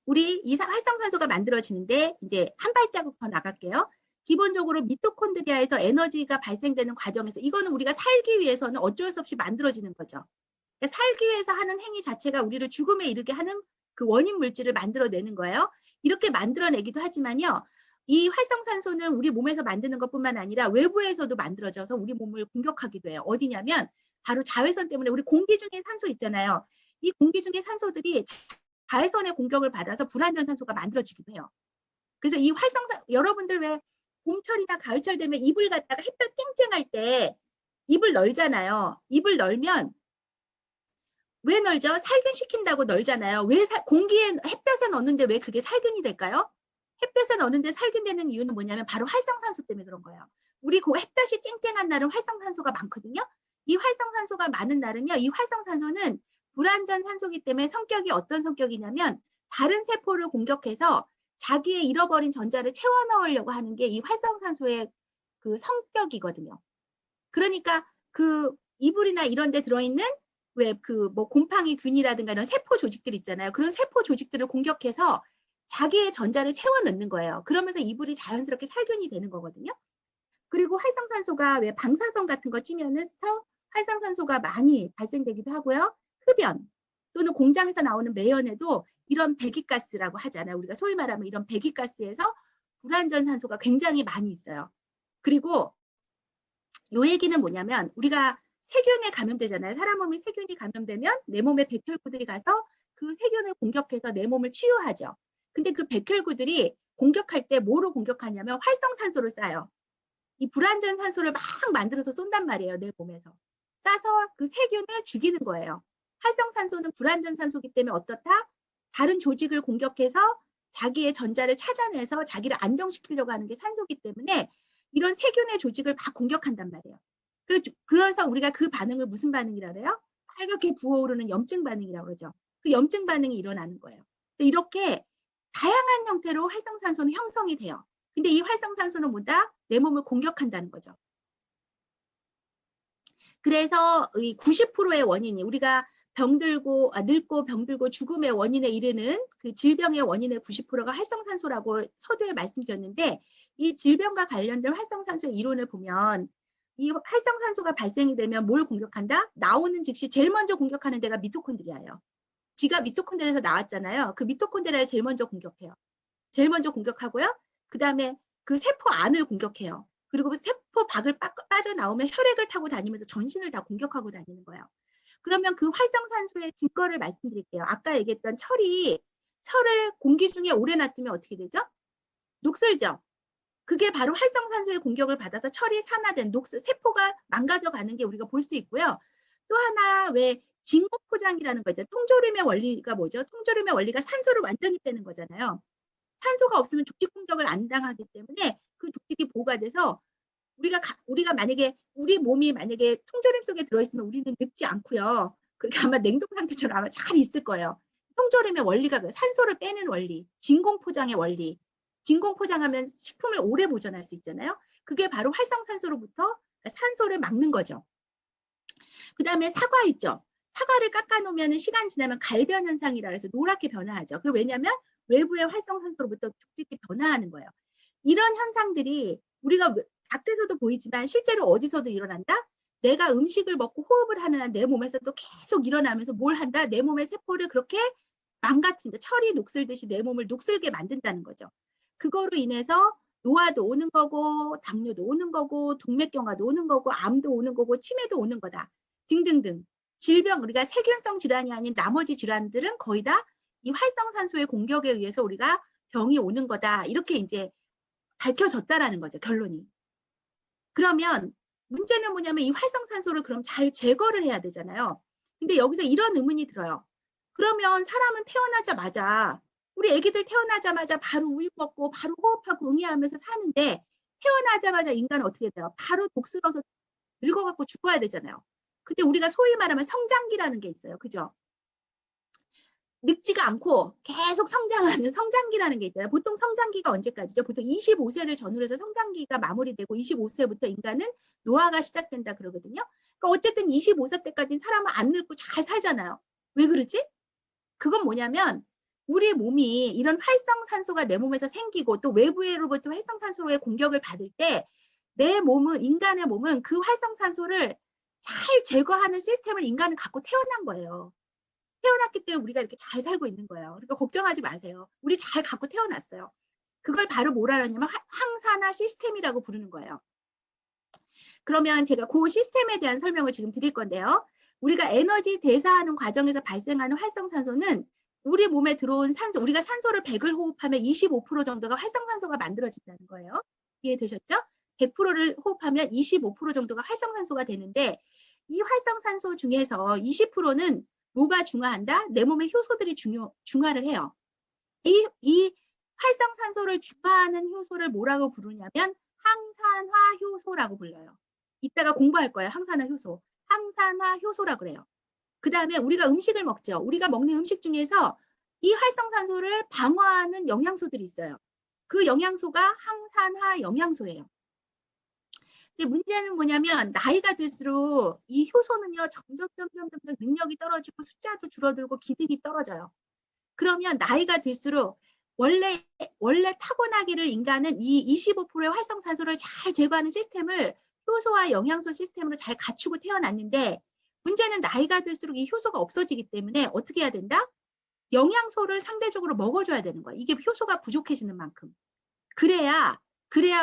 우리 이 활성산소가 만들어지는데 이제 한 발자국 더 나갈게요. 기본적으로 미토콘드리아에서 에너지가 발생되는 과정에서 이거는 우리가 살기 위해서는 어쩔 수 없이 만들어지는 거죠. 그러니까 살기 위해서 하는 행위 자체가 우리를 죽음에 이르게 하는 그 원인 물질을 만들어내는 거예요. 이렇게 만들어내기도 하지만요. 이 활성산소는 우리 몸에서 만드는 것뿐만 아니라 외부에서도 만들어져서 우리 몸을 공격하기도 해요. 어디냐면 바로 자외선 때문에 우리 공기 중에 산소 있잖아요. 이 공기 중에 산소들이 자외선의 공격을 받아서 불완전 산소가 만들어지기도 해요. 그래서 이 활성산 여러분들 왜 봄철이나 가을철 되면 이불 갖다가 햇볕 쨍쨍할 때 입을 널잖아요. 입을 널면 왜 널죠? 살균시킨다고 널잖아요. 왜 공기에 햇볕에 넣는데 왜 그게 살균이 될까요? 햇볕에 넣는데 살균되는 이유는 뭐냐면 바로 활성산소 때문에 그런 거예요. 우리 그 햇볕이 쨍쨍한 날은 활성산소가 많거든요. 이 활성산소가 많은 날은요. 이 활성산소는 불완전 산소이기 때문에 성격이 어떤 성격이냐면 다른 세포를 공격해서 자기의 잃어버린 전자를 채워 넣으려고 하는 게 이 활성산소의 그 성격이거든요. 그러니까 그 이불이나 이런 데 들어있는 왜 그 뭐 곰팡이 균이라든가 이런 세포 조직들 있잖아요. 그런 세포 조직들을 공격해서 자기의 전자를 채워 넣는 거예요. 그러면서 이불이 자연스럽게 살균이 되는 거거든요. 그리고 활성산소가 왜 방사선 같은 거 찌면은 활성산소가 많이 발생되기도 하고요. 흡연 또는 공장에서 나오는 매연에도 이런 배기가스라고 하잖아요. 우리가 소위 말하면 이런 배기가스에서 불완전 산소가 굉장히 많이 있어요. 그리고 요 얘기는 뭐냐면 우리가 세균에 감염되잖아요. 사람 몸이 세균이 감염되면 내 몸에 백혈구들이 가서 그 세균을 공격해서 내 몸을 치유하죠. 근데 그 백혈구들이 공격할 때 뭐로 공격하냐면 활성산소를 쏴요. 이 불완전 산소를 막 만들어서 쏜단 말이에요. 내 몸에서. 쏴서 그 세균을 죽이는 거예요. 활성산소는 불완전 산소이기 때문에 어떻다? 다른 조직을 공격해서 자기의 전자를 찾아내서 자기를 안정시키려고 하는 게 산소이기 때문에 이런 세균의 조직을 막 공격한단 말이에요. 그래서 우리가 그 반응을 무슨 반응이라고 해요? 빨갛게 부어오르는 염증 반응이라고 그러죠. 그 염증 반응이 일어나는 거예요. 이렇게 다양한 형태로 활성산소는 형성이 돼요. 근데 이 활성산소는 뭐다? 내 몸을 공격한다는 거죠. 그래서 이 90%의 원인이 우리가 늙고 병들고 죽음의 원인에 이르는 그 질병의 원인의 90%가 활성산소라고 서두에 말씀드렸는데 이 질병과 관련된 활성산소의 이론을 보면 이 활성산소가 발생이 되면 뭘 공격한다? 나오는 즉시 제일 먼저 공격하는 데가 미토콘드리아예요. 지가 미토콘드리아에서 나왔잖아요. 그 미토콘드리아를 제일 먼저 공격해요. 제일 먼저 공격하고요. 그 다음에 그 세포 안을 공격해요. 그리고 그 세포 밖을 빠져나오면 혈액을 타고 다니면서 전신을 다 공격하고 다니는 거예요. 그러면 그 활성산소의 증거를 말씀드릴게요. 아까 얘기했던 철을 공기 중에 오래 놔두면 어떻게 되죠? 녹슬죠. 그게 바로 활성산소의 공격을 받아서 철이 산화된 세포가 망가져가는 게 우리가 볼 수 있고요. 또 하나 왜 진공포장이라는 거 있죠. 통조림의 원리가 뭐죠? 통조림의 원리가 산소를 완전히 빼는 거잖아요. 산소가 없으면 족집 공격을 안 당하기 때문에 그 족집이 보호가 돼서 우리가 만약에 우리 몸이 만약에 통조림 속에 들어있으면 우리는 늙지 않고요. 그렇게 아마 냉동 상태처럼 아마 잘 있을 거예요. 통조림의 원리가 산소를 빼는 원리, 진공포장의 원리. 진공포장하면 식품을 오래 보존할 수 있잖아요. 그게 바로 활성산소로부터 산소를 막는 거죠. 그 다음에 사과 있죠. 사과를 깎아놓으면 시간 지나면 갈변 현상이라 해서 노랗게 변화하죠. 그 왜냐하면 외부의 활성산소로부터 촉진기 변화하는 거예요. 이런 현상들이 우리가 밖에서도 보이지만 실제로 어디서도 일어난다? 내가 음식을 먹고 호흡을 하는 한 내 몸에서도 계속 일어나면서 뭘 한다? 내 몸의 세포를 그렇게 망가뜨린다. 철이 녹슬듯이 내 몸을 녹슬게 만든다는 거죠. 그거로 인해서 노화도 오는 거고, 당뇨도 오는 거고, 동맥경화도 오는 거고, 암도 오는 거고, 치매도 오는 거다. 등등등. 질병, 우리가 세균성 질환이 아닌 나머지 질환들은 거의 다 이 활성산소의 공격에 의해서 우리가 병이 오는 거다. 이렇게 이제 밝혀졌다라는 거죠, 결론이. 그러면 문제는 뭐냐면 이 활성산소를 그럼 잘 제거를 해야 되잖아요. 근데 여기서 이런 의문이 들어요. 그러면 사람은 태어나자마자, 우리 애기들 태어나자마자 바로 우유 먹고 바로 호흡하고 응애하면서 사는데, 태어나자마자 인간은 어떻게 돼요? 바로 독스러서 늙어갖고 죽어야 되잖아요. 근데 우리가 소위 말하면 성장기라는 게 있어요. 그죠? 늙지가 않고 계속 성장하는 성장기라는 게 있잖아요. 보통 성장기가 언제까지죠? 보통 25세를 전후로 해서 성장기가 마무리되고 25세부터 인간은 노화가 시작된다 그러거든요. 그러니까 어쨌든 25세 때까지는 사람은 안 늙고 잘 살잖아요. 왜 그러지? 그건 뭐냐면 우리 몸이 이런 활성산소가 내 몸에서 생기고 또 외부로부터 활성산소의 공격을 받을 때 내 몸은, 인간의 몸은 그 활성산소를 잘 제거하는 시스템을 인간은 갖고 태어난 거예요. 태어났기 때문에 우리가 이렇게 잘 살고 있는 거예요. 그러니까 걱정하지 마세요. 우리 잘 갖고 태어났어요. 그걸 바로 뭐라 하냐면 항산화 시스템이라고 부르는 거예요. 그러면 제가 그 시스템에 대한 설명을 지금 드릴 건데요. 우리가 에너지 대사하는 과정에서 발생하는 활성산소는 우리 몸에 들어온 산소, 우리가 산소를 100을 호흡하면 25% 정도가 활성산소가 만들어진다는 거예요. 이해되셨죠? 100%를 호흡하면 25% 정도가 활성산소가 되는데 이 활성산소 중에서 20%는 뭐가 중화한다? 내 몸의 효소들이 중화를 해요. 이 활성산소를 중화하는 효소를 뭐라고 부르냐면 항산화 효소라고 불러요. 이따가 공부할 거예요. 항산화 효소. 항산화 효소라고 그래요. 그 다음에 우리가 음식을 먹죠. 우리가 먹는 음식 중에서 이 활성산소를 방어하는 영양소들이 있어요. 그 영양소가 항산화 영양소예요. 근데 문제는 뭐냐면 나이가 들수록 이 효소는요 점점 능력이 떨어지고 숫자도 줄어들고 기능이 떨어져요. 그러면 나이가 들수록 원래 타고나기를 인간은 이 25%의 활성산소를 잘 제거하는 시스템을 효소와 영양소 시스템으로 잘 갖추고 태어났는데 문제는 나이가 들수록 이 효소가 없어지기 때문에 어떻게 해야 된다? 영양소를 상대적으로 먹어줘야 되는 거야. 이게 효소가 부족해지는 만큼. 그래야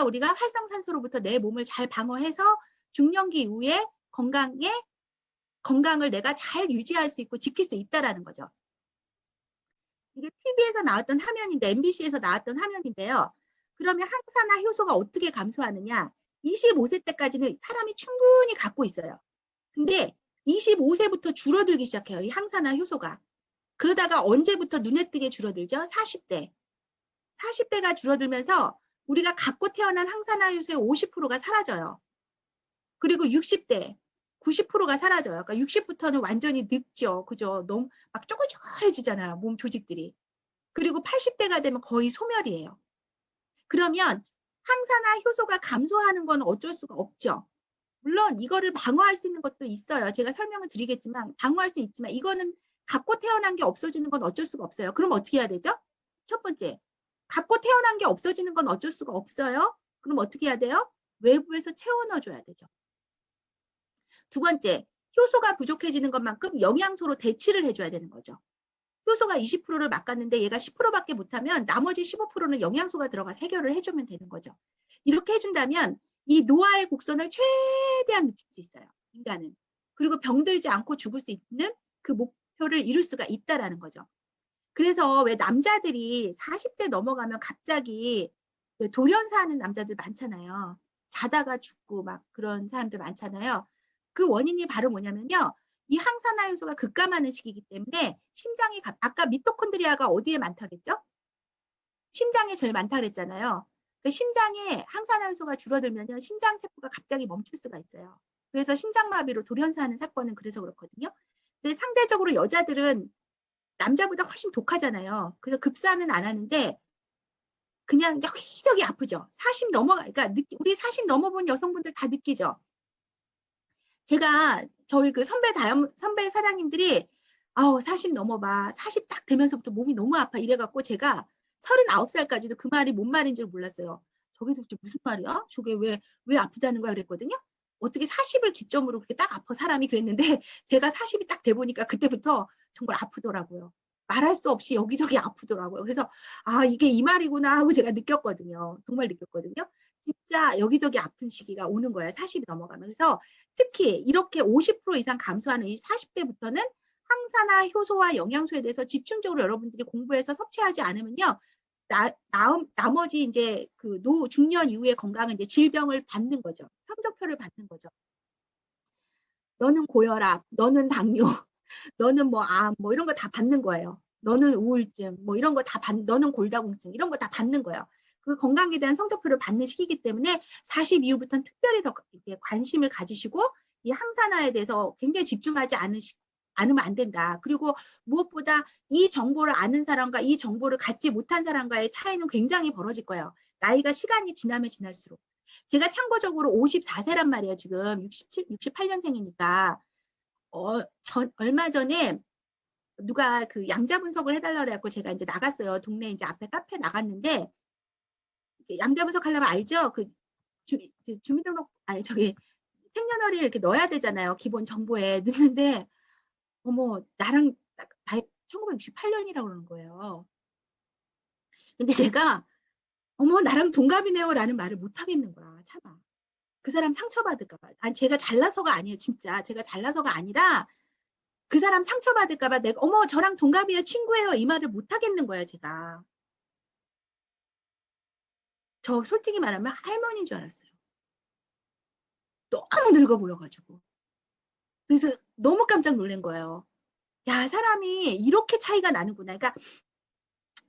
우리가 활성산소로부터 내 몸을 잘 방어해서 중년기 이후에 건강을 내가 잘 유지할 수 있고 지킬 수 있다라는 거죠. 이게 TV에서 나왔던 화면인데, MBC에서 나왔던 화면인데요. 그러면 항산화 효소가 어떻게 감소하느냐? 25세 때까지는 사람이 충분히 갖고 있어요. 근데 25세부터 줄어들기 시작해요. 이 항산화 효소가. 그러다가 언제부터 눈에 띄게 줄어들죠? 40대. 40대가 줄어들면서 우리가 갖고 태어난 항산화 효소의 50%가 사라져요. 그리고 60대, 90%가 사라져요. 그러니까 60부터는 완전히 늙죠. 그죠? 너무 막 쪼글쪼글해지잖아요. 몸 조직들이. 그리고 80대가 되면 거의 소멸이에요. 그러면 항산화 효소가 감소하는 건 어쩔 수가 없죠. 물론 이거를 방어할 수 있는 것도 있어요. 제가 설명을 드리겠지만 방어할 수 있지만 이거는 갖고 태어난 게 없어지는 건 어쩔 수가 없어요. 그럼 어떻게 해야 되죠? 첫 번째, 갖고 태어난 게 없어지는 건 어쩔 수가 없어요. 그럼 어떻게 해야 돼요? 외부에서 채워 넣어줘야 되죠. 두 번째, 효소가 부족해지는 것만큼 영양소로 대치를 해줘야 되는 거죠. 효소가 20%를 맡았는데 얘가 10%밖에 못하면 나머지 15%는 영양소가 들어가서 해결을 해주면 되는 거죠. 이렇게 해준다면 이 노화의 곡선을 최대한 늦출 수 있어요. 인간은. 그리고 병들지 않고 죽을 수 있는 그 목표를 이룰 수가 있다라는 거죠. 그래서 왜 남자들이 40대 넘어가면 갑자기 돌연사하는 남자들 많잖아요. 자다가 죽고 막 그런 사람들 많잖아요. 그 원인이 바로 뭐냐면요. 이 항산화 효소가 급감하는 시기이기 때문에 심장이 아까 미토콘드리아가 어디에 많다 그랬죠? 심장에 제일 많다 그랬잖아요. 그 심장에 항산화 효소가 줄어들면요. 심장 세포가 갑자기 멈출 수가 있어요. 그래서 심장마비로 돌연사하는 사건은 그래서 그렇거든요. 근데 상대적으로 여자들은 남자보다 훨씬 독하잖아요. 그래서 급사는 안 하는데 그냥 여기저기 아프죠. 40 넘어가, 그러니까 우리 40 넘어본 여성분들 다 느끼죠. 제가 저희 그 선배 사장님들이 아우 40 넘어봐. 40 딱 되면서부터 몸이 너무 아파. 이래 갖고 제가 39살까지도 그 말이 뭔 말인 줄 몰랐어요. 저게 도대체 무슨 말이야? 저게 왜 아프다는 거야 그랬거든요. 어떻게 40을 기점으로 그렇게 딱 아파 사람이 그랬는데 제가 40이 딱 돼 보니까 그때부터 정말 아프더라고요. 말할 수 없이 여기저기 아프더라고요. 그래서 아 이게 이 말이구나 하고 제가 느꼈거든요. 정말 느꼈거든요. 진짜 여기저기 아픈 시기가 오는 거예요. 40이 넘어가면. 그래서 특히 이렇게 50% 이상 감소하는 이 40대부터는 항산화, 효소와 영양소에 대해서 집중적으로 여러분들이 공부해서 섭취하지 않으면요. 나머지 이제 그 중년 이후의 건강은 이제 질병을 받는 거죠. 성적표를 받는 거죠. 너는 고혈압, 너는 당뇨, 너는 뭐 암, 뭐 이런 거 다 받는 거예요. 너는 우울증, 뭐 이런 거 다 너는 골다공증, 이런 거 다 받는 거예요. 그 건강에 대한 성적표를 받는 시기이기 때문에 40 이후부터는 특별히 더 관심을 가지시고 이 항산화에 대해서 굉장히 집중하지 않으면 안 된다. 그리고 무엇보다 이 정보를 아는 사람과 이 정보를 갖지 못한 사람과의 차이는 굉장히 벌어질 거예요. 나이가 시간이 지나면 지날수록. 제가 참고적으로 54세란 말이에요. 지금 68년생이니까. 얼마 전에 누가 그 양자 분석을 해달라고 그래갖고 제가 이제 나갔어요. 동네 이제 앞에 카페 나갔는데 양자 분석 하려면 알죠? 그 주민등록 아니 저기 생년월일 이렇게 넣어야 되잖아요. 기본 정보에 넣는데 어머 나랑 나이 1968년이라고 그러는 거예요. 근데 제가 어머 나랑 동갑이네요 라는 말을 못 하겠는 거야. 참아. 그 사람 상처받을까 봐. 아니 제가 잘나서가 아니에요. 진짜 제가 잘나서가 아니라 그 사람 상처받을까 봐 내가 어머 저랑 동갑이에요. 친구예요. 이 말을 못 하겠는 거예요. 제가. 저 솔직히 말하면 할머니인 줄 알았어요. 너무 늙어 보여가지고. 그래서 너무 깜짝 놀란 거예요. 야 사람이 이렇게 차이가 나는구나. 그러니까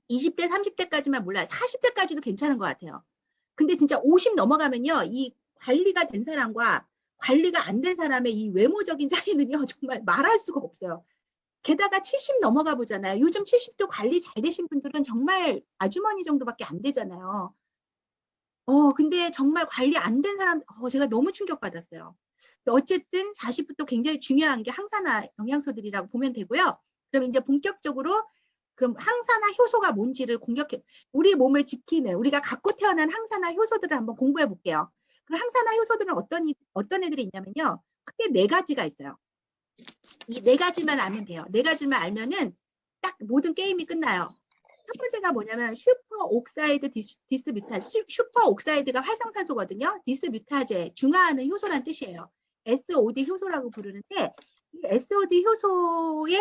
20대 30대까지만 몰라요. 40대까지도 괜찮은 것 같아요. 근데 진짜 50 넘어가면요. 이 관리가 된 사람과 관리가 안 된 사람의 이 외모적인 차이는요. 정말 말할 수가 없어요. 게다가 70 넘어가 보잖아요. 요즘 70도 관리 잘 되신 분들은 정말 아주머니 정도밖에 안 되잖아요. 근데 정말 관리 안 된 사람, 제가 너무 충격받았어요. 어쨌든 40부터 굉장히 중요한 게 항산화 영양소들이라고 보면 되고요. 그럼 이제 본격적으로 그럼 항산화 효소가 뭔지를 우리 몸을 지키는 우리가 갖고 태어난 항산화 효소들을 한번 공부해 볼게요. 그 항산화 효소들은 어떤 애들이 있냐면요. 크게 네 가지가 있어요. 이 네 가지만 알면 돼요. 네 가지만 알면은 딱 모든 게임이 끝나요. 첫 번째가 뭐냐면 슈퍼 옥사이드 디스뮤타제. 슈퍼 옥사이드가 활성산소거든요. 디스뮤타제, 중화하는 효소란 뜻이에요. SOD 효소라고 부르는데 이 SOD 효소의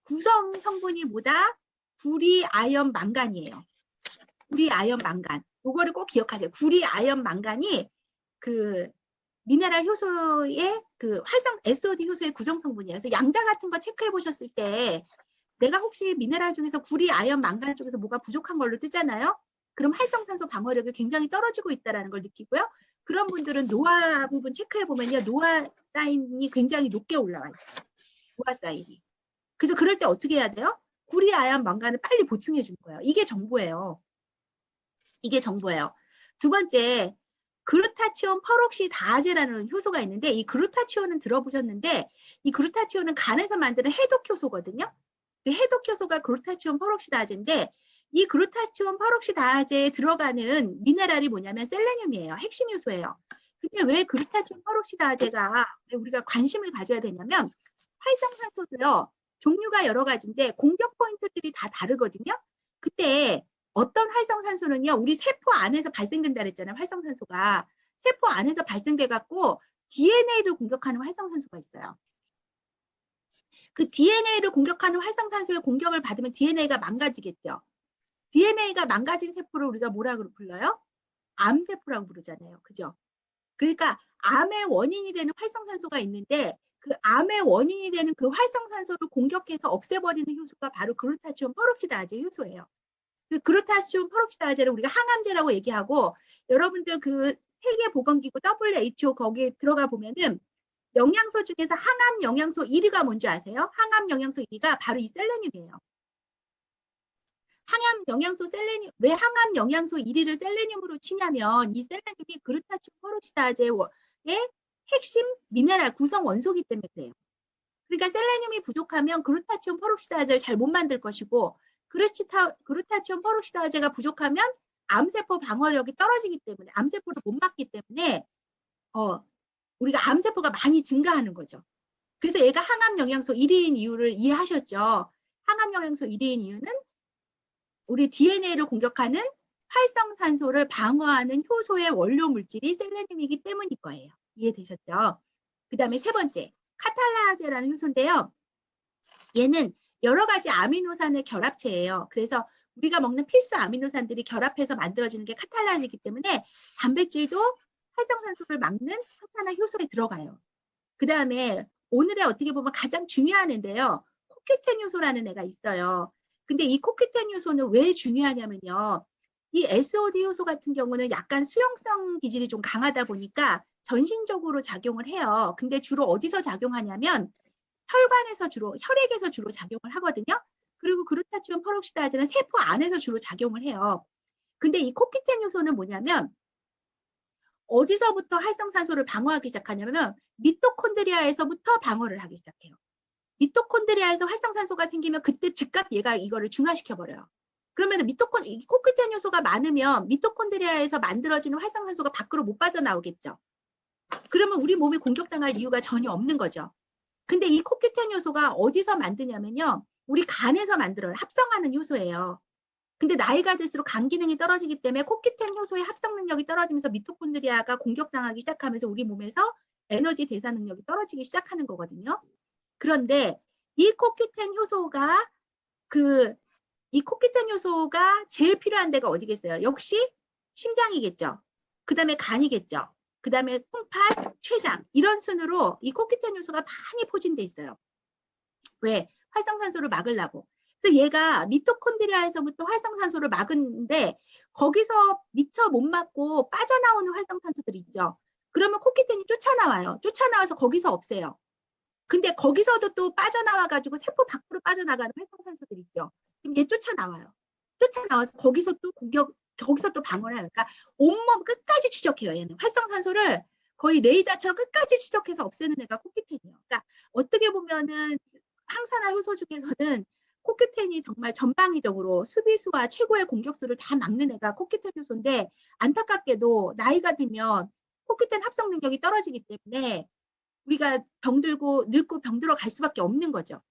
구성 성분이 뭐다? 구리, 아연, 망간이에요. 구리, 아연, 망간. 이거를 꼭 기억하세요. 구리, 아연, 망간이 그 미네랄 효소의 그 SOD 효소의 구성 성분이에요. 그래서 양자 같은 거 체크해 보셨을 때 내가 혹시 미네랄 중에서 구리, 아연, 망간 쪽에서 뭐가 부족한 걸로 뜨잖아요. 그럼 활성산소 방어력이 굉장히 떨어지고 있다는 걸 느끼고요. 그런 분들은 노화 부분 체크해 보면요. 노화 사인이 굉장히 높게 올라와요. 노화 사인이. 그래서 그럴 때 어떻게 해야 돼요? 구리, 아연, 망간을 빨리 보충해 주는 거예요. 이게 정보예요. 이게 정보예요. 두 번째, 그루타치온 퍼록시다제라는 효소가 있는데 이 그루타치온은 들어보셨는데 이 그루타치온은 간에서 만드는 해독 효소거든요. 그 해독 효소가 그루타치온 퍼록시다제인데 이 그루타치온 퍼록시다제에 들어가는 미네랄이 뭐냐면 셀레늄이에요. 핵심 효소예요. 근데 왜 그루타치온 퍼록시다제가 우리가 관심을 가져야 되냐면 활성산소도요. 종류가 여러 가지인데 공격 포인트들이 다 다르거든요. 그때 어떤 활성산소는요. 우리 세포 안에서 발생된다 그랬잖아요. 활성산소가. 세포 안에서 발생돼 갖고 DNA를 공격하는 활성산소가 있어요. 그 DNA를 공격하는 활성산소의 공격을 받으면 DNA가 망가지겠죠. DNA가 망가진 세포를 우리가 뭐라고 불러요? 암세포라고 부르잖아요. 그죠? 그러니까 암의 원인이 되는 활성산소가 있는데 그 암의 원인이 되는 그 활성산소를 공격해서 없애버리는 효소가 바로 그루타치온 퍼록시다제 효소예요. 그 그루타치온 퍼록시다제를 우리가 항암제라고 얘기하고 여러분들 그 세계보건기구 WHO 거기에 들어가 보면은 영양소 중에서 항암 영양소 1위가 뭔지 아세요? 항암 영양소 1위가 바로 이 셀레늄이에요. 항암 영양소 셀레늄, 왜 항암 영양소 1위를 셀레늄으로 치냐면 이 셀레늄이 그루타치온 퍼록시다제의 핵심 미네랄 구성 원소기 때문에 그래요. 그러니까 셀레늄이 부족하면 글루타치온 페록시다제를 잘 못 만들 것이고, 글루타치온 페록시다제가 부족하면 암세포 방어력이 떨어지기 때문에, 암세포를 못 막기 때문에 우리가 암세포가 많이 증가하는 거죠. 그래서 얘가 항암 영양소 1위인 이유를 이해하셨죠? 항암 영양소 1위인 이유는 우리 DNA를 공격하는 활성산소를 방어하는 효소의 원료 물질이 셀레늄이기 때문일 거예요. 이해되셨죠? 그 다음에 세 번째, 카탈라제라는 효소인데요. 얘는 여러 가지 아미노산의 결합체예요. 그래서 우리가 먹는 필수 아미노산들이 결합해서 만들어지는 게 카탈라제이기 때문에 단백질도 활성산소를 막는 항산화 효소에 들어가요. 그 다음에 오늘의 어떻게 보면 가장 중요한 애인데요. 코큐텐 요소라는 애가 있어요. 근데 이 코큐텐 요소는 왜 중요하냐면요. 이 SOD 효소 같은 경우는 약간 수용성 기질이 좀 강하다 보니까 전신적으로 작용을 해요. 근데 주로 어디서 작용하냐면 혈관에서 주로, 혈액에서 주로 작용을 하거든요. 그리고 글루타치온 페록시다제는 세포 안에서 주로 작용을 해요. 근데 이 코큐텐 요소는 뭐냐면 어디서부터 활성산소를 방어하기 시작하냐면 미토콘드리아에서부터 방어를 하기 시작해요. 미토콘드리아에서 활성산소가 생기면 그때 즉각 얘가 이거를 중화시켜버려요. 그러면 코큐텐 요소가 많으면 미토콘드리아에서 만들어지는 활성산소가 밖으로 못 빠져나오겠죠. 그러면 우리 몸이 공격당할 이유가 전혀 없는 거죠. 근데 이 코큐텐 요소가 어디서 만드냐면요. 우리 간에서 만들어요. 합성하는 효소예요. 근데 나이가 들수록 간 기능이 떨어지기 때문에 코큐텐 효소의 합성 능력이 떨어지면서 미토콘드리아가 공격당하기 시작하면서 우리 몸에서 에너지 대사 능력이 떨어지기 시작하는 거거든요. 그런데 이 코큐텐 효소가 제일 필요한 데가 어디겠어요? 역시 심장이겠죠. 그 다음에 간이겠죠. 그 다음에 콩팥, 췌장 이런 순으로 이 코큐텐 요소가 많이 포진돼 있어요. 왜? 활성산소를 막으려고. 그래서 얘가 미토콘드리아에서부터 활성산소를 막은데 거기서 미처 못 막고 빠져나오는 활성산소들이 있죠. 그러면 코큐텐이 쫓아나와요. 쫓아나와서 거기서 없애요. 근데 거기서도 또 빠져나와가지고 세포 밖으로 빠져나가는 활성산소들 있죠. 그럼 얘 쫓아나와요. 쫓아나와서 거기서 또 방어를 해요. 그러니까 온몸 끝까지 추적해요. 얘는 활성산소를 거의 레이더처럼 끝까지 추적해서 없애는 애가 코큐텐이에요. 그러니까 어떻게 보면은 항산화 효소 중에서는 코큐텐이 정말 전방위적으로 수비수와 최고의 공격수를 다 막는 애가 코큐텐 효소인데 안타깝게도 나이가 들면 코큐텐 합성 능력이 떨어지기 때문에 우리가 늙고 병들어 갈 수밖에 없는 거죠.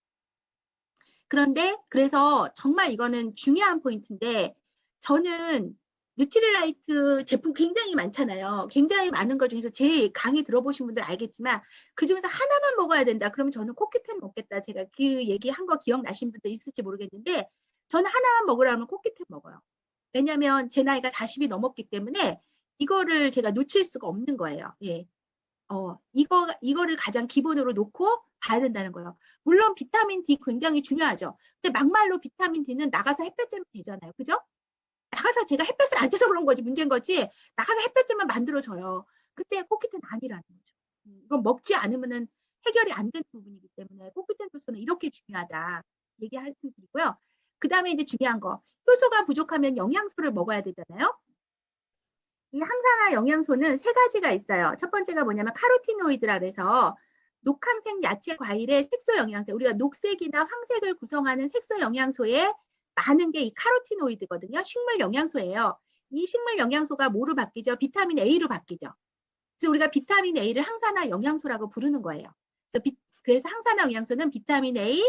그런데 그래서 정말 이거는 중요한 포인트인데 저는 뉴트리라이트 제품 굉장히 많잖아요. 굉장히 많은 것 중에서 제 강의 들어보신 분들 알겠지만 그중에서 하나만 먹어야 된다. 그러면 저는 코큐텐 먹겠다. 제가 그 얘기한 거 기억나신 분들 있을지 모르겠는데 저는 하나만 먹으라면 코큐텐 먹어요. 왜냐하면 제 나이가 40이 넘었기 때문에 이거를 제가 놓칠 수가 없는 거예요. 예. 이거를 가장 기본으로 놓고 봐야 된다는 거예요. 물론 비타민 D 굉장히 중요하죠. 근데 막말로 비타민 D는 나가서 햇볕 쬐면 되잖아요. 그죠? 나가서 제가 햇볕을 안 쬐서 그런 거지 문제인 거지. 나가서 햇볕 쬐면 만들어져요. 그때 코큐텐 아니라는 거죠. 이건 먹지 않으면은 해결이 안 되는 부분이기 때문에 코큐텐 효소는 이렇게 중요하다 얘기할 수 있고요. 그 다음에 이제 중요한 거 효소가 부족하면 영양소를 먹어야 되잖아요. 이 항산화 영양소는 세 가지가 있어요. 첫 번째가 뭐냐면 카로티노이드라 그래서 녹황색 야채 과일의 색소 영양소, 우리가 녹색이나 황색을 구성하는 색소 영양소에 많은 게 이 카로티노이드거든요. 식물 영양소예요. 이 식물 영양소가 뭐로 바뀌죠? 비타민 A로 바뀌죠. 그래서 우리가 비타민 A를 항산화 영양소라고 부르는 거예요. 그래서 항산화 영양소는 비타민 A,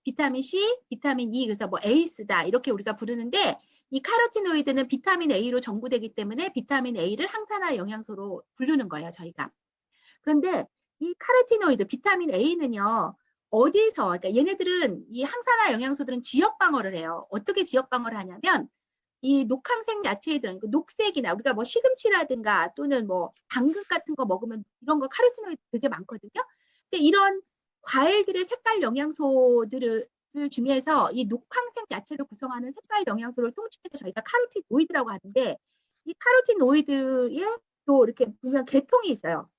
비타민 C, 비타민 E, 그래서 뭐 에이스다 이렇게 우리가 부르는데 이 카로티노이드는 비타민 A로 전구되기 때문에 비타민 A를 항산화 영양소로 부르는 거예요, 저희가. 그런데 이 카로티노이드, 비타민 A는요, 어디서, 그러니까 얘네들은 이 항산화 영양소들은 지역 방어를 해요. 어떻게 지역 방어를 하냐면 이 녹황색 야채에 들어있는 녹색이나 우리가 뭐 시금치라든가 또는 뭐 당근 같은 거 먹으면 이런 거 카로티노이드 되게 많거든요. 근데 이런 과일들의 색깔 영양소들을 중에서 이 녹황색 야채를 구성하는 색깔 영양소를 통칭해서 저희가 카로티노이드라고 하는데 이 카로티노이드에 또 이렇게 보면 계통이 있어요.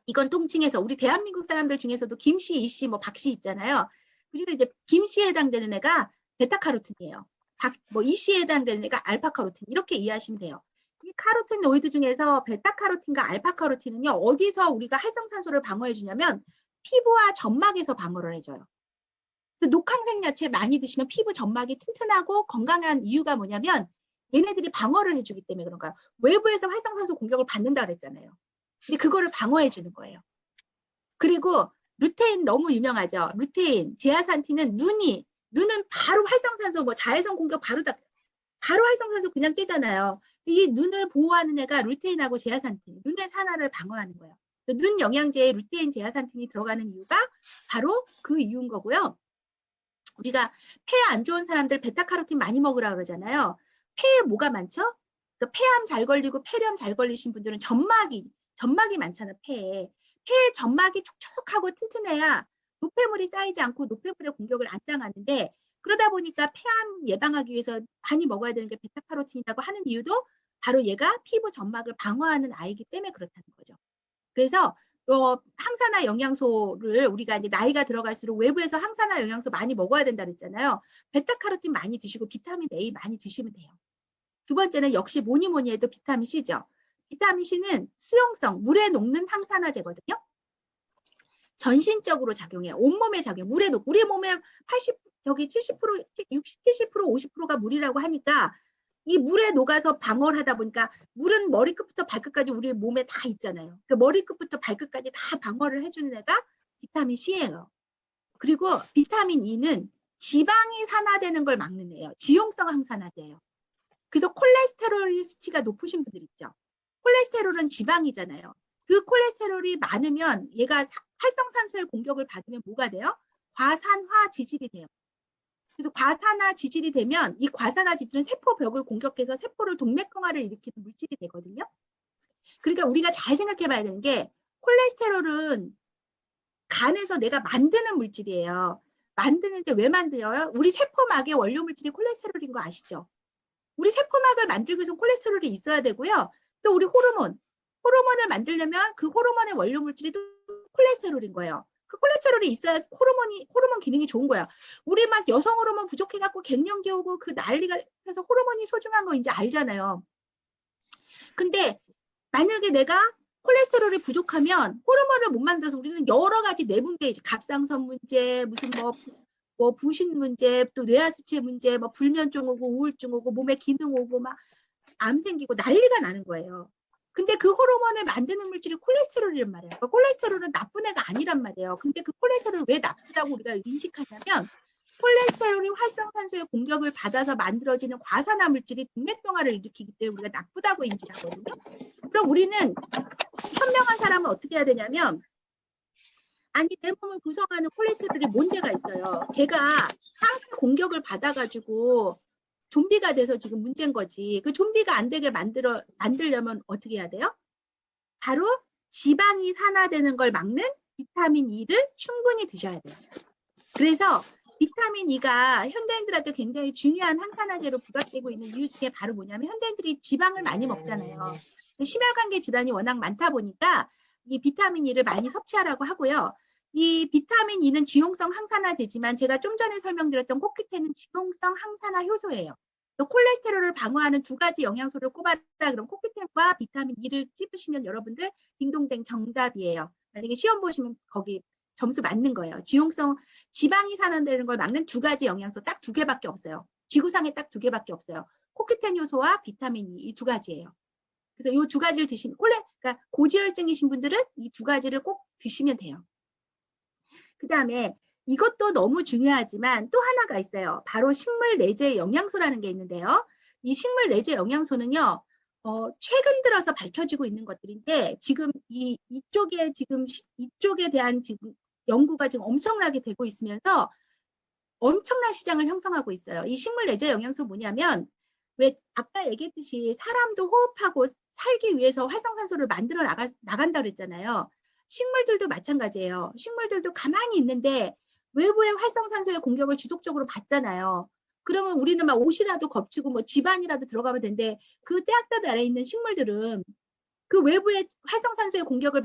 이건 통칭해서 우리 대한민국 사람들 중에서도 김씨, 이씨, 뭐 박씨 있잖아요. 그리고 이제 김씨에 해당되는 애가 베타카로틴이에요. 뭐 이씨에 해당되는 애가 알파카로틴 이렇게 이해하시면 돼요. 이 카로티노이드 중에서 베타카로틴과 알파카로틴은요 어디서 우리가 활성산소를 방어해 주냐면 피부와 점막에서 방어를 해줘요. 녹항생 야채 많이 드시면 피부 점막이 튼튼하고 건강한 이유가 뭐냐면 얘네들이 방어를 해주기 때문에 그런 거예요. 외부에서 활성산소 공격을 받는다 그랬잖아요. 근데 그거를 방어해 주는 거예요. 그리고 루테인 너무 유명하죠. 루테인, 제아산틴은 눈은 바로 활성산소 뭐 자외선 공격 바로 활성산소 그냥 떼잖아요. 이 눈을 보호하는 애가 루테인하고 제아산틴, 눈의 산화를 방어하는 거예요. 눈 영양제에 루테인, 제아산틴이 들어가는 이유가 바로 그 이유인 거고요. 우리가 폐 안 좋은 사람들 베타카로틴 많이 먹으라 그러잖아요. 폐에 뭐가 많죠? 그러니까 폐암 잘 걸리고 폐렴 잘 걸리신 분들은 점막이 많잖아, 폐에. 폐의 점막이 촉촉하고 튼튼해야 노폐물이 쌓이지 않고 노폐물의 공격을 안 당하는데 그러다 보니까 폐암 예방하기 위해서 많이 먹어야 되는 게 베타카로틴이라고 하는 이유도 바로 얘가 피부 점막을 방어하는 아이기 때문에 그렇다는 거죠. 그래서 항산화 영양소를 우리가 이제 나이가 들어갈수록 외부에서 항산화 영양소 많이 먹어야 된다 그랬잖아요. 베타카로틴 많이 드시고 비타민 A 많이 드시면 돼요. 두 번째는 역시 뭐니 해도 비타민 C죠. 비타민 C는 수용성, 물에 녹는 항산화제거든요. 전신적으로 작용해요. 온몸에 작용. 우리 몸에 70%, 60, 70%, 50%가 물이라고 하니까 이 물에 녹아서 방어를 하다 보니까 물은 머리끝부터 발끝까지 우리 몸에 다 있잖아요. 그 머리끝부터 발끝까지 다 방어를 해주는 애가 비타민 C예요. 그리고 비타민 E는 지방이 산화되는 걸 막는 애예요. 지용성 항산화제예요. 그래서 콜레스테롤 수치가 높으신 분들 있죠. 콜레스테롤은 지방이잖아요. 그 콜레스테롤이 많으면 얘가 활성산소의 공격을 받으면 뭐가 돼요? 과산화 지질이 돼요. 그래서 과산화 지질이 되면 이 과산화 지질은 세포벽을 공격해서 세포를 동맥경화를 일으키는 물질이 되거든요. 그러니까 우리가 잘 생각해 봐야 되는 게 콜레스테롤은 간에서 내가 만드는 물질이에요. 만드는데 왜 만들어요? 우리 세포막의 원료 물질이 콜레스테롤인 거 아시죠? 우리 세포막을 만들기 위해서 콜레스테롤이 있어야 되고요. 또 우리 호르몬을 만들려면 그 호르몬의 원료 물질이 또 콜레스테롤인 거예요. 그 콜레스테롤이 있어야 호르몬 기능이 좋은 거야. 우리 막 여성 호르몬 부족해갖고 갱년기 오고 그 난리가 해서 호르몬이 소중한 거 이제 알잖아요. 근데 만약에 내가 콜레스테롤이 부족하면 호르몬을 못 만들어서 우리는 여러 가지 내분비, 이제 갑상선 문제, 무슨 뭐 부신 문제, 또 뇌하수체 문제, 뭐 불면증 오고 우울증 오고 몸에 기능 오고 막 암 생기고 난리가 나는 거예요. 근데 그 호르몬을 만드는 물질이 콜레스테롤이란 말이에요. 그러니까 콜레스테롤은 나쁜 애가 아니란 말이에요. 근데 그 콜레스테롤을 왜 나쁘다고 우리가 인식하냐면 콜레스테롤이 활성산소의 공격을 받아서 만들어지는 과산화 물질이 동맥경화를 일으키기 때문에 우리가 나쁘다고 인지하거든요. 그럼 우리는 현명한 사람은 어떻게 해야 되냐면 아니 내 몸을 구성하는 콜레스테롤이 문제가 있어요. 걔가 항상 공격을 받아가지고 좀비가 돼서 지금 문제인 거지. 그 좀비가 안 되게 만들려면 어떻게 해야 돼요? 바로 지방이 산화되는 걸 막는 비타민 E를 충분히 드셔야 돼요. 그래서 비타민 E가 현대인들한테 굉장히 중요한 항산화제로 부각되고 있는 이유 중에 바로 뭐냐면 현대인들이 지방을 많이 먹잖아요. 심혈관계 질환이 워낙 많다 보니까 이 비타민 E를 많이 섭취하라고 하고요. 이 비타민 E는 지용성 항산화제지만 제가 좀 전에 설명드렸던 코큐텐은 지용성 항산화 효소예요. 또 콜레스테롤을 방어하는 두 가지 영양소를 꼽았다 그럼 코큐텐과 비타민 E를 찝으시면 여러분들 딩동댕 정답이에요. 만약에 시험 보시면 거기 점수 맞는 거예요. 지방이 산화되는 걸 막는 두 가지 영양소 딱 두 개밖에 없어요. 지구상에 딱 두 개밖에 없어요. 코큐텐 효소와 비타민 E 이 두 가지예요. 그래서 이 두 가지를 드시면 그러니까 고지혈증이신 분들은 이 두 가지를 꼭 드시면 돼요. 그 다음에 이것도 너무 중요하지만 또 하나가 있어요. 바로 식물 내재 영양소라는 게 있는데요. 이 식물 내재 영양소는요. 최근 들어서 밝혀지고 있는 것들인데 지금 이쪽에 대한 지금 연구가 지금 엄청나게 되고 있으면서 엄청난 시장을 형성하고 있어요. 이 식물 내재 영양소 뭐냐면 왜 아까 얘기했듯이 사람도 호흡하고 살기 위해서 활성산소를 만들어 나간다 그랬잖아요. 식물들도 마찬가지예요. 식물들도 가만히 있는데 외부의 활성산소의 공격을 지속적으로 받잖아요. 그러면 우리는 막 옷이라도 겹치고 뭐 집안이라도 들어가면 되는데 그 떼약볕 아래에 있는 식물들은 그 외부의 활성산소의 공격을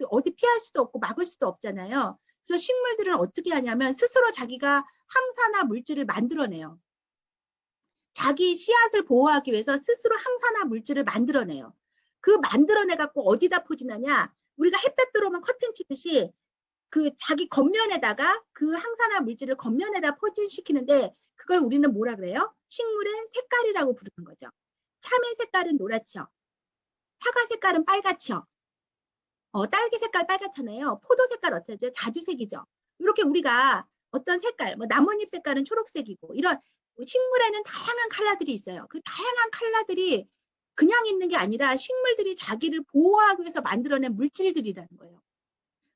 어디 피할 수도 없고 막을 수도 없잖아요. 그래서 식물들은 어떻게 하냐면 스스로 자기가 항산화 물질을 만들어내요. 자기 씨앗을 보호하기 위해서 스스로 항산화 물질을 만들어내요. 그 만들어내 갖고 어디다 포진하냐? 우리가 햇볕 들어오면 커튼 치듯이 그 자기 겉면에다가 그 항산화 물질을 겉면에다 포진시키는데 그걸 우리는 뭐라 그래요? 식물의 색깔이라고 부르는 거죠. 참외 색깔은 노랗죠. 사과 색깔은 빨갛죠. 딸기 색깔 빨갛잖아요. 포도 색깔 어떠죠? 자주색이죠. 이렇게 우리가 어떤 색깔, 뭐 나뭇잎 색깔은 초록색이고 이런 식물에는 다양한 컬러들이 있어요. 그 다양한 컬러들이 그냥 있는 게 아니라 식물들이 자기를 보호하기 위해서 만들어낸 물질들이라는 거예요.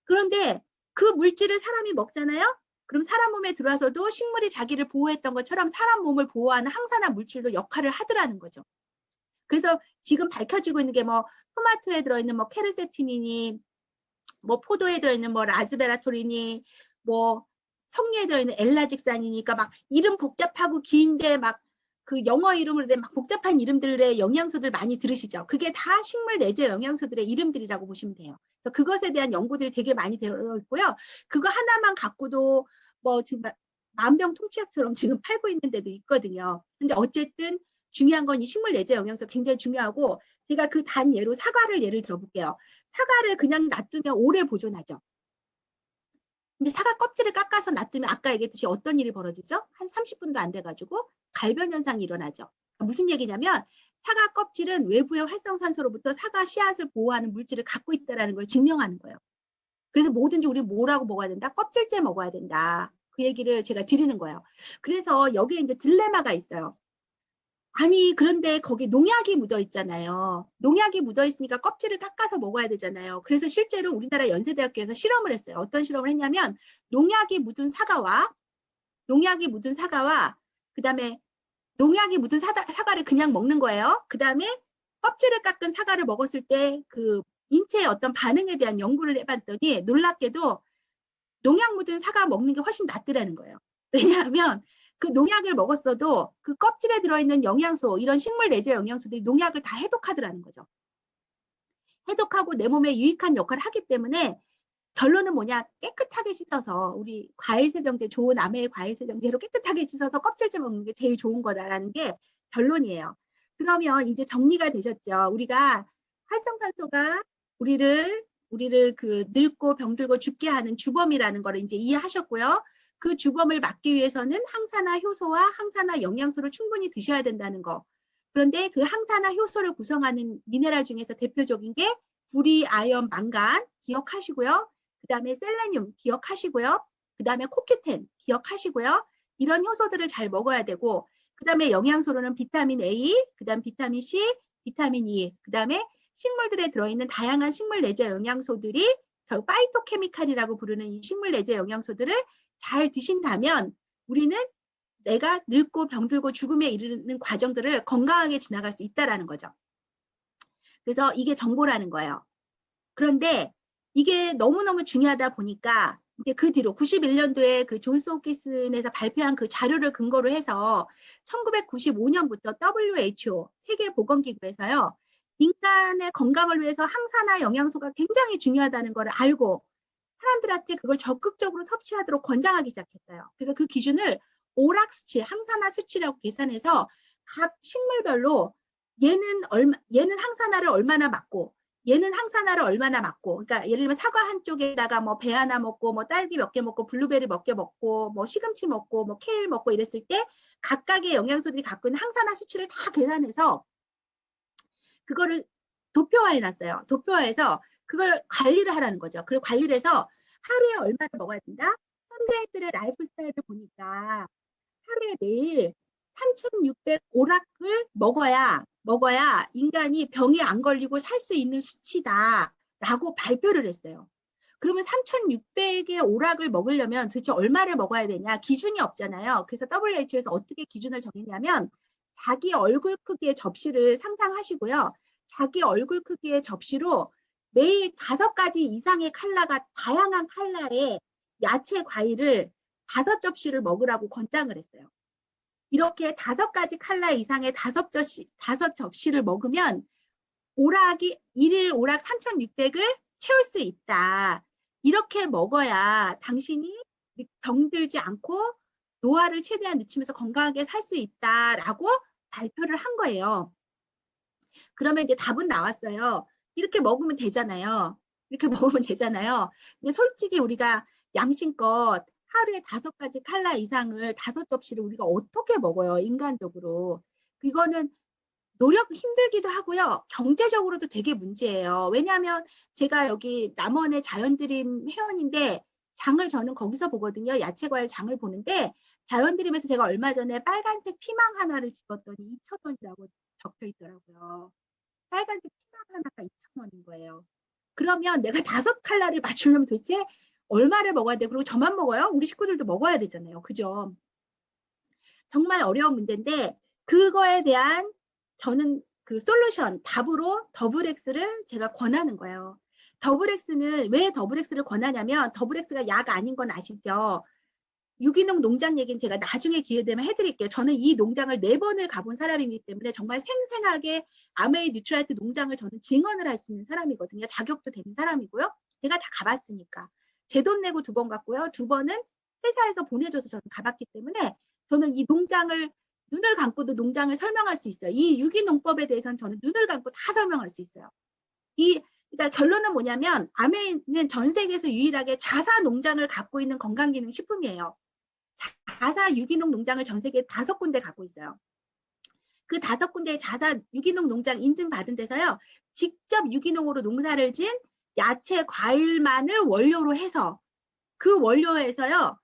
그런데 그 물질을 사람이 먹잖아요. 그럼 사람 몸에 들어와서도 식물이 자기를 보호했던 것처럼 사람 몸을 보호하는 항산화 물질도 역할을 하더라는 거죠. 그래서 지금 밝혀지고 있는 게 뭐 토마토에 들어있는 뭐 케르세틴이니 뭐 포도에 들어있는 뭐 라즈베라토리니 뭐 석류에 들어있는 엘라직산이니까 막 이름 복잡하고 긴데 막 그 영어 이름으로 된 막 복잡한 이름들의 영양소들 많이 들으시죠? 그게 다 식물 내재 영양소들의 이름들이라고 보시면 돼요. 그래서 그것에 대한 연구들이 되게 많이 되어 있고요. 그거 하나만 갖고도 뭐 지금 만병통치약처럼 지금 팔고 있는 데도 있거든요. 근데 어쨌든 중요한 건 이 식물 내재 영양소 굉장히 중요하고 제가 그 단 예로 사과를 예를 들어볼게요. 사과를 그냥 놔두면 오래 보존하죠. 근데 사과 껍질을 깎아서 놔두면 아까 얘기했듯이 어떤 일이 벌어지죠? 한 30분도 안 돼가지고 갈변 현상이 일어나죠. 무슨 얘기냐면 사과 껍질은 외부의 활성산소로부터 사과 씨앗을 보호하는 물질을 갖고 있다는 걸 증명하는 거예요. 그래서 뭐든지 우리 뭐라고 먹어야 된다? 껍질째 먹어야 된다. 그 얘기를 제가 드리는 거예요. 그래서 여기에 이제 딜레마가 있어요. 아니 그런데 거기 농약이 묻어 있잖아요. 농약이 묻어 있으니까 껍질을 깎아서 먹어야 되잖아요. 그래서 실제로 우리나라 연세대학교에서 실험을 했어요. 어떤 실험을 했냐면 농약이 묻은 사과와 그다음에 농약이 묻은 사과를 그냥 먹는 거예요. 그다음에 껍질을 깎은 사과를 먹었을 때 그 인체의 어떤 반응에 대한 연구를 해봤더니 놀랍게도 농약 묻은 사과 먹는 게 훨씬 낫더라는 거예요. 왜냐하면 그 농약을 먹었어도 그 껍질에 들어있는 영양소, 이런 식물 내재 영양소들이 농약을 다 해독하더라는 거죠. 해독하고 내 몸에 유익한 역할을 하기 때문에 결론은 뭐냐? 깨끗하게 씻어서 우리 과일세정제, 좋은 아메의 과일세정제로 깨끗하게 씻어서 껍질째 먹는 게 제일 좋은 거다라는 게 결론이에요. 그러면 이제 정리가 되셨죠? 우리가 활성산소가 우리를 그 늙고 병들고 죽게 하는 주범이라는 거를 이제 이해하셨고요. 그 주범을 막기 위해서는 항산화 효소와 항산화 영양소를 충분히 드셔야 된다는 거. 그런데 그 항산화 효소를 구성하는 미네랄 중에서 대표적인 게 구리, 아연, 망간 기억하시고요. 그 다음에 셀레늄 기억하시고요. 그 다음에 코큐텐 기억하시고요. 이런 효소들을 잘 먹어야 되고 그 다음에 영양소로는 비타민 A, 그 다음 비타민 C, 비타민 E, 그 다음에 식물들에 들어있는 다양한 식물 내재 영양소들이 파이토케미칼이라고 부르는 이 식물 내재 영양소들을 잘 드신다면 우리는 내가 늙고 병들고 죽음에 이르는 과정들을 건강하게 지나갈 수 있다는 거죠. 그래서 이게 정보라는 거예요. 그런데 이게 너무너무 중요하다 보니까 이제 그 뒤로 91년도에 그 존스 홉킨슨에서 발표한 그 자료를 근거로 해서 1995년부터 WHO 세계보건기구에서요. 인간의 건강을 위해서 항산화 영양소가 굉장히 중요하다는 걸 알고 사람들한테 그걸 적극적으로 섭취하도록 권장하기 시작했어요. 그래서 그 기준을 오락 수치, 항산화 수치라고 계산해서 각 식물별로 얘는 항산화를 얼마나 맞고 얘는 항산화를 얼마나 맞고, 그러니까 예를 들면 사과 한쪽에다가 뭐 배 하나 먹고 뭐 딸기 몇 개 먹고 블루베리 몇 개 먹고 뭐 시금치 먹고 뭐 케일 먹고 이랬을 때 각각의 영양소들이 갖고 있는 항산화 수치를 다 계산해서 그거를 도표화해 놨어요. 도표화해서 그걸 관리를 하라는 거죠. 그걸 관리를 해서 하루에 얼마를 먹어야 된다? 현대인들의 라이프 스타일을 보니까 하루에 매일 3,600 오락을 먹어야 인간이 병에 안 걸리고 살 수 있는 수치다라고 발표를 했어요. 그러면 3,600의 오락을 먹으려면 도대체 얼마를 먹어야 되냐? 기준이 없잖아요. 그래서 WHO에서 어떻게 기준을 정했냐면 자기 얼굴 크기의 접시를 상상하시고요. 자기 얼굴 크기의 접시로 매일 5가지 이상의 다양한 컬러의 야채 과일을 5접시를 먹으라고 권장을 했어요. 이렇게 5가지 컬러 이상의 5접시를 먹으면 일일 오락 3,600을 채울 수 있다. 이렇게 먹어야 당신이 병들지 않고 노화를 최대한 늦추면서 건강하게 살 수 있다라고 발표를 한 거예요. 그러면 이제 답은 나왔어요. 이렇게 먹으면 되잖아요. 이렇게 먹으면 되잖아요. 근데 솔직히 우리가 양심껏 하루에 5가지 칼라 이상을 5접시를 우리가 어떻게 먹어요, 인간적으로. 이거는 노력 힘들기도 하고요. 경제적으로도 되게 문제예요. 왜냐하면 제가 여기 남원의 자연드림 회원인데 장을 저는 거기서 보거든요. 야채과일 장을 보는데 자연드림에서 제가 얼마 전에 빨간색 피망 하나를 집었더니 2,000원이라고 적혀 있더라고요. 빨간색 피망 하나가 2,000원인 거예요. 그러면 내가 5칼라를 맞추려면 도대체 얼마를 먹어야 돼? 그리고 저만 먹어요? 우리 식구들도 먹어야 되잖아요. 그죠? 정말 어려운 문제인데 그거에 대한 저는 그 솔루션, 답으로 더블엑스를 제가 권하는 거예요. 더블엑스는 왜 더블엑스를 권하냐면 더블엑스가 약 아닌 건 아시죠? 유기농 농장 얘기는 제가 나중에 기회 되면 해드릴게요. 저는 이 농장을 4번을 가본 사람이기 때문에 정말 생생하게 아메이 뉴트라이트 농장을 저는 증언을 할 수 있는 사람이거든요. 자격도 되는 사람이고요. 제가 다 가봤으니까. 제 돈 내고 2번 갔고요. 2번은 회사에서 보내줘서 저는 가봤기 때문에 저는 이 농장을 눈을 감고도 농장을 설명할 수 있어요. 이 유기농법에 대해서는 저는 눈을 감고 다 설명할 수 있어요. 그러니까 결론은 뭐냐면 아메이는 전 세계에서 유일하게 자사 농장을 갖고 있는 건강기능식품이에요. 자사 유기농 농장을 전 세계 5군데 갖고 있어요. 그 5군데의 자사 유기농 농장 인증받은 데서요. 직접 유기농으로 농사를 지은 야채, 과일만을 원료로 해서 그 원료에서요.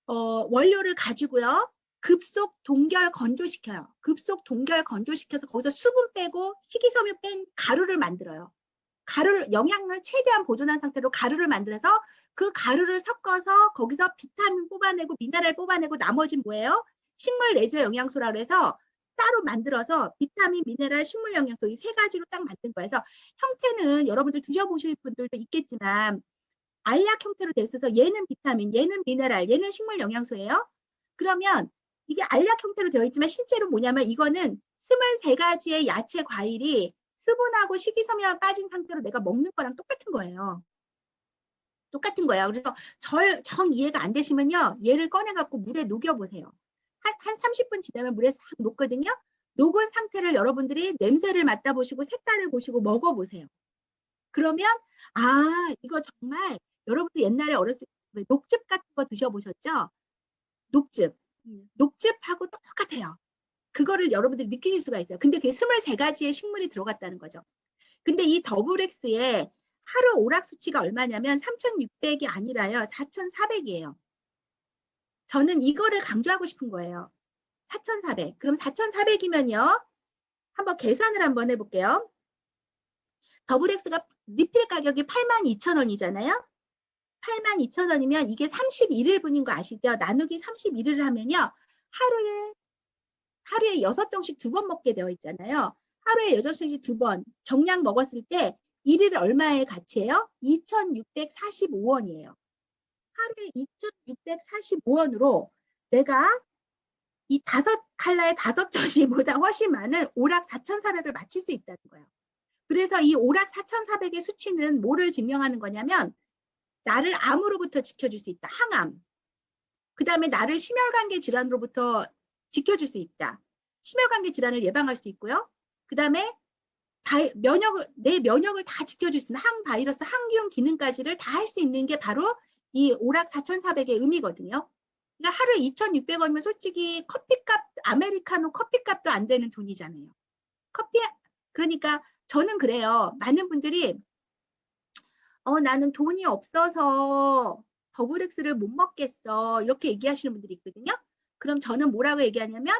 원료를 가지고요. 급속 동결 건조시켜요. 급속 동결 건조시켜서 거기서 수분 빼고 식이섬유 뺀 가루를 만들어요. 가루를 영양을 최대한 보존한 상태로 가루를 만들어서 그 가루를 섞어서 거기서 비타민 뽑아내고 미네랄 뽑아내고 나머지는 뭐예요? 식물 내재 영양소라고 해서 따로 만들어서 비타민, 미네랄, 식물 영양소 이 3가지로 딱 만든 거예요. 그래서 형태는 여러분들 드셔보실 분들도 있겠지만 알약 형태로 되어 있어서 얘는 비타민, 얘는 미네랄, 얘는 식물 영양소예요. 그러면 이게 알약 형태로 되어 있지만 실제로 뭐냐면 이거는 23가지의 야채 과일이 수분하고 식이섬유가 빠진 상태로 내가 먹는 거랑 똑같은 거예요. 똑같은 거예요. 그래서 정 이해가 안 되시면요. 얘를 꺼내갖고 물에 녹여보세요. 한 30분 지나면 물에 싹 녹거든요. 녹은 상태를 여러분들이 냄새를 맡아보시고 색깔을 보시고 먹어보세요. 그러면 이거 정말 여러분들 옛날에 어렸을 때 녹즙 같은 거 드셔보셨죠? 녹즙. 녹즙하고 똑같아요. 그거를 여러분들이 느끼실 수가 있어요. 근데 그게 23가지의 식물이 들어갔다는 거죠. 근데 이 더블엑스에 하루 오락 수치가 얼마냐면 3,600이 아니라요. 4,400이에요. 저는 이거를 강조하고 싶은 거예요. 4,400. 그럼 4,400이면요. 한번 계산을 한번 해볼게요. 더블엑스가 리필 가격이 82,000원이잖아요. 82,000원이면 이게 31일분인 거 아시죠? 나누기 31일을 하면요. 하루에 6정씩 2번 먹게 되어 있잖아요. 하루에 6정씩 2번 정량 먹었을 때 1일 얼마의 가치예요? 2,645원이에요. 하루에 2,645원으로 내가 이 5칼라의 5접시보다 훨씬 많은 오락 4,400을 맞출 수 있다는 거예요. 그래서 이 오락 4,400의 수치는 뭐를 증명하는 거냐면 나를 암으로부터 지켜줄 수 있다. 항암. 그 다음에 나를 심혈관계 질환으로부터 지켜줄 수 있다. 심혈관계 질환을 예방할 수 있고요. 그 다음에 내 면역을 다 지켜줄 수 있는 항바이러스, 항균 기능까지를 다 할 수 있는 게 바로 이 오락 4,400의 의미거든요. 그러니까 하루에 2,600원이면 솔직히 커피값, 아메리카노 커피값도 안 되는 돈이잖아요. 그러니까 저는 그래요. 많은 분들이 나는 돈이 없어서 더블엑스를 못 먹겠어. 이렇게 얘기하시는 분들이 있거든요. 그럼 저는 뭐라고 얘기하냐면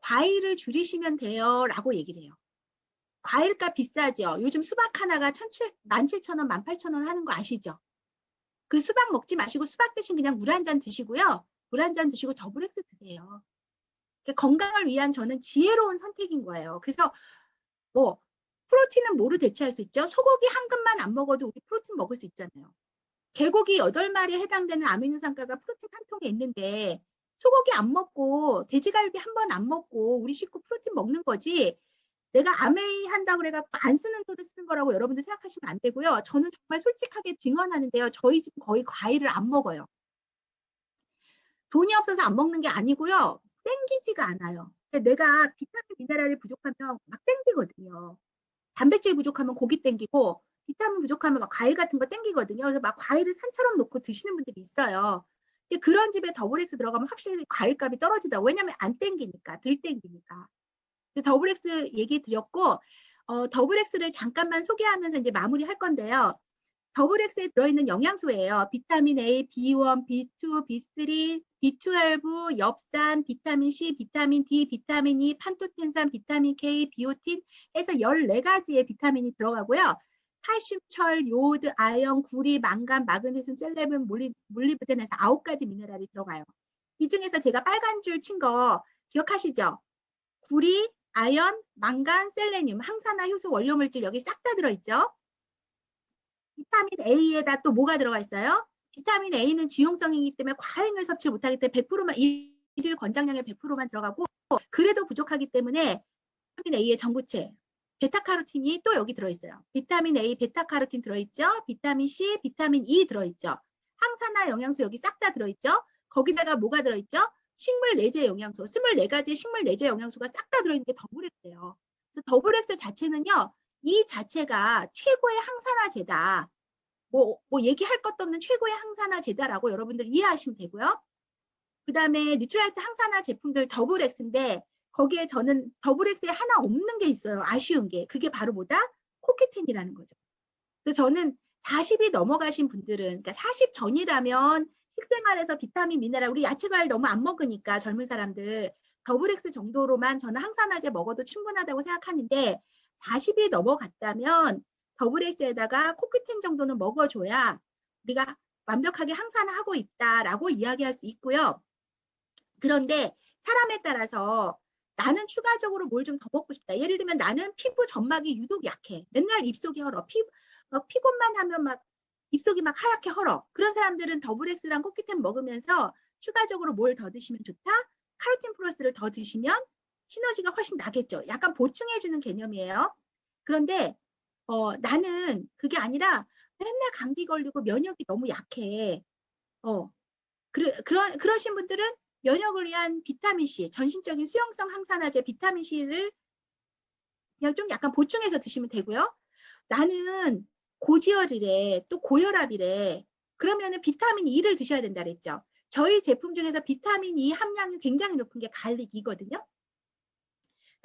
과일을 줄이시면 돼요. 라고 얘기를 해요. 과일값 비싸죠. 요즘 수박 하나가 17,000원, 18,000원 하는 거 아시죠? 그 수박 먹지 마시고 수박 대신 그냥 물 한 잔 드시고요. 물 한 잔 드시고 더블엑스 드세요. 건강을 위한 저는 지혜로운 선택인 거예요. 그래서 뭐 프로틴은 뭐로 대체할 수 있죠? 소고기 한 근만 안 먹어도 우리 프로틴 먹을 수 있잖아요. 개고기 8마리에 해당되는 아미노산가가 프로틴 한 통에 있는데 소고기 안 먹고 돼지갈비 한 번 안 먹고 우리 식구 프로틴 먹는 거지 내가 아메이 한다고 해갖고 안 쓰는 돈을 쓰는 거라고 여러분들 생각하시면 안 되고요. 저는 정말 솔직하게 증언하는데요. 저희 집 거의 과일을 안 먹어요. 돈이 없어서 안 먹는 게 아니고요. 땡기지가 않아요. 내가 비타민 미네랄이 부족하면 막 땡기거든요. 단백질 부족하면 고기 땡기고 비타민 부족하면 막 과일 같은 거 땡기거든요. 그래서 막 과일을 산처럼 놓고 드시는 분들이 있어요. 근데 그런 집에 더블엑스 들어가면 확실히 과일값이 떨어지더라고요. 왜냐면 안 땡기니까, 덜 땡기니까. 더블엑스 얘기 드렸고, 더블엑스를 잠깐만 소개하면서 이제 마무리할 건데요. 더블엑스에 들어있는 영양소예요. 비타민 A, B1, B2, B3, B12, 엽산, 비타민 C, 비타민 D, 비타민 E, 판토텐산, 비타민 K, 비오틴 해서 14가지의 비타민이 들어가고요. 칼슘, 철, 요오드, 아연, 구리, 망간, 마그네슘, 셀레늄, 몰리브덴 해서 9가지 미네랄이 들어가요. 이 중에서 제가 빨간 줄 친 거 기억하시죠? 구리, 아연, 망간, 셀레늄, 항산화 효소 원료물질 여기 싹 다 들어있죠? 비타민 A에다 또 뭐가 들어가 있어요? 비타민 A는 지용성이기 때문에 과잉을 섭취 못하기 때문에 100%만 일일 권장량의 100%만 들어가고 그래도 부족하기 때문에 비타민 A의 전부체 베타카로틴이 또 여기 들어있어요. 비타민 A, 베타카로틴 들어있죠. 비타민 C, 비타민 E 들어있죠. 항산화 영양소 여기 싹 다 들어있죠. 거기다가 뭐가 들어있죠? 식물 내재 영양소, 24가지 식물 내재 영양소가 싹 다 들어있는 게 더블엑스예요. 그래서 더블엑스 자체는요. 이 자체가 최고의 항산화제다. 뭐 얘기할 것도 없는 최고의 항산화제다라고 여러분들 이해하시면 되고요. 그 다음에 뉴트라이트 항산화 제품들 더블엑스인데 거기에 저는 더블엑스에 하나 없는 게 있어요. 아쉬운 게. 그게 바로 뭐다? 코큐텐이라는 거죠. 그래서 저는 40이 넘어가신 분들은, 그러니까 40 전이라면 식생활에서 비타민, 미네랄, 우리 야채 과일 너무 안 먹으니까 젊은 사람들 더블엑스 정도로만 저는 항산화제 먹어도 충분하다고 생각하는데 40이 넘어갔다면 더블엑스에다가 코큐텐 정도는 먹어줘야 우리가 완벽하게 항산화하고 있다라고 이야기할 수 있고요. 그런데 사람에 따라서 나는 추가적으로 뭘 좀 더 먹고 싶다. 예를 들면 나는 피부 점막이 유독 약해. 맨날 입속이 헐어. 피곤만 하면 막 입속이 막 하얗게 헐어. 그런 사람들은 더블엑스랑 코큐텐 먹으면서 추가적으로 뭘 더 드시면 좋다? 카로틴 플러스를 더 드시면 시너지가 훨씬 나겠죠. 약간 보충해주는 개념이에요. 그런데 나는 그게 아니라 맨날 감기 걸리고 면역이 너무 약해. 그러신 분들은 면역을 위한 비타민C, 전신적인 수용성 항산화제 비타민C를 그냥 좀 약간 보충해서 드시면 되고요. 나는 고지혈이래, 또 고혈압이래. 그러면은 비타민 E를 드셔야 된다 그랬죠. 저희 제품 중에서 비타민 E 함량이 굉장히 높은 게 갈릭이거든요.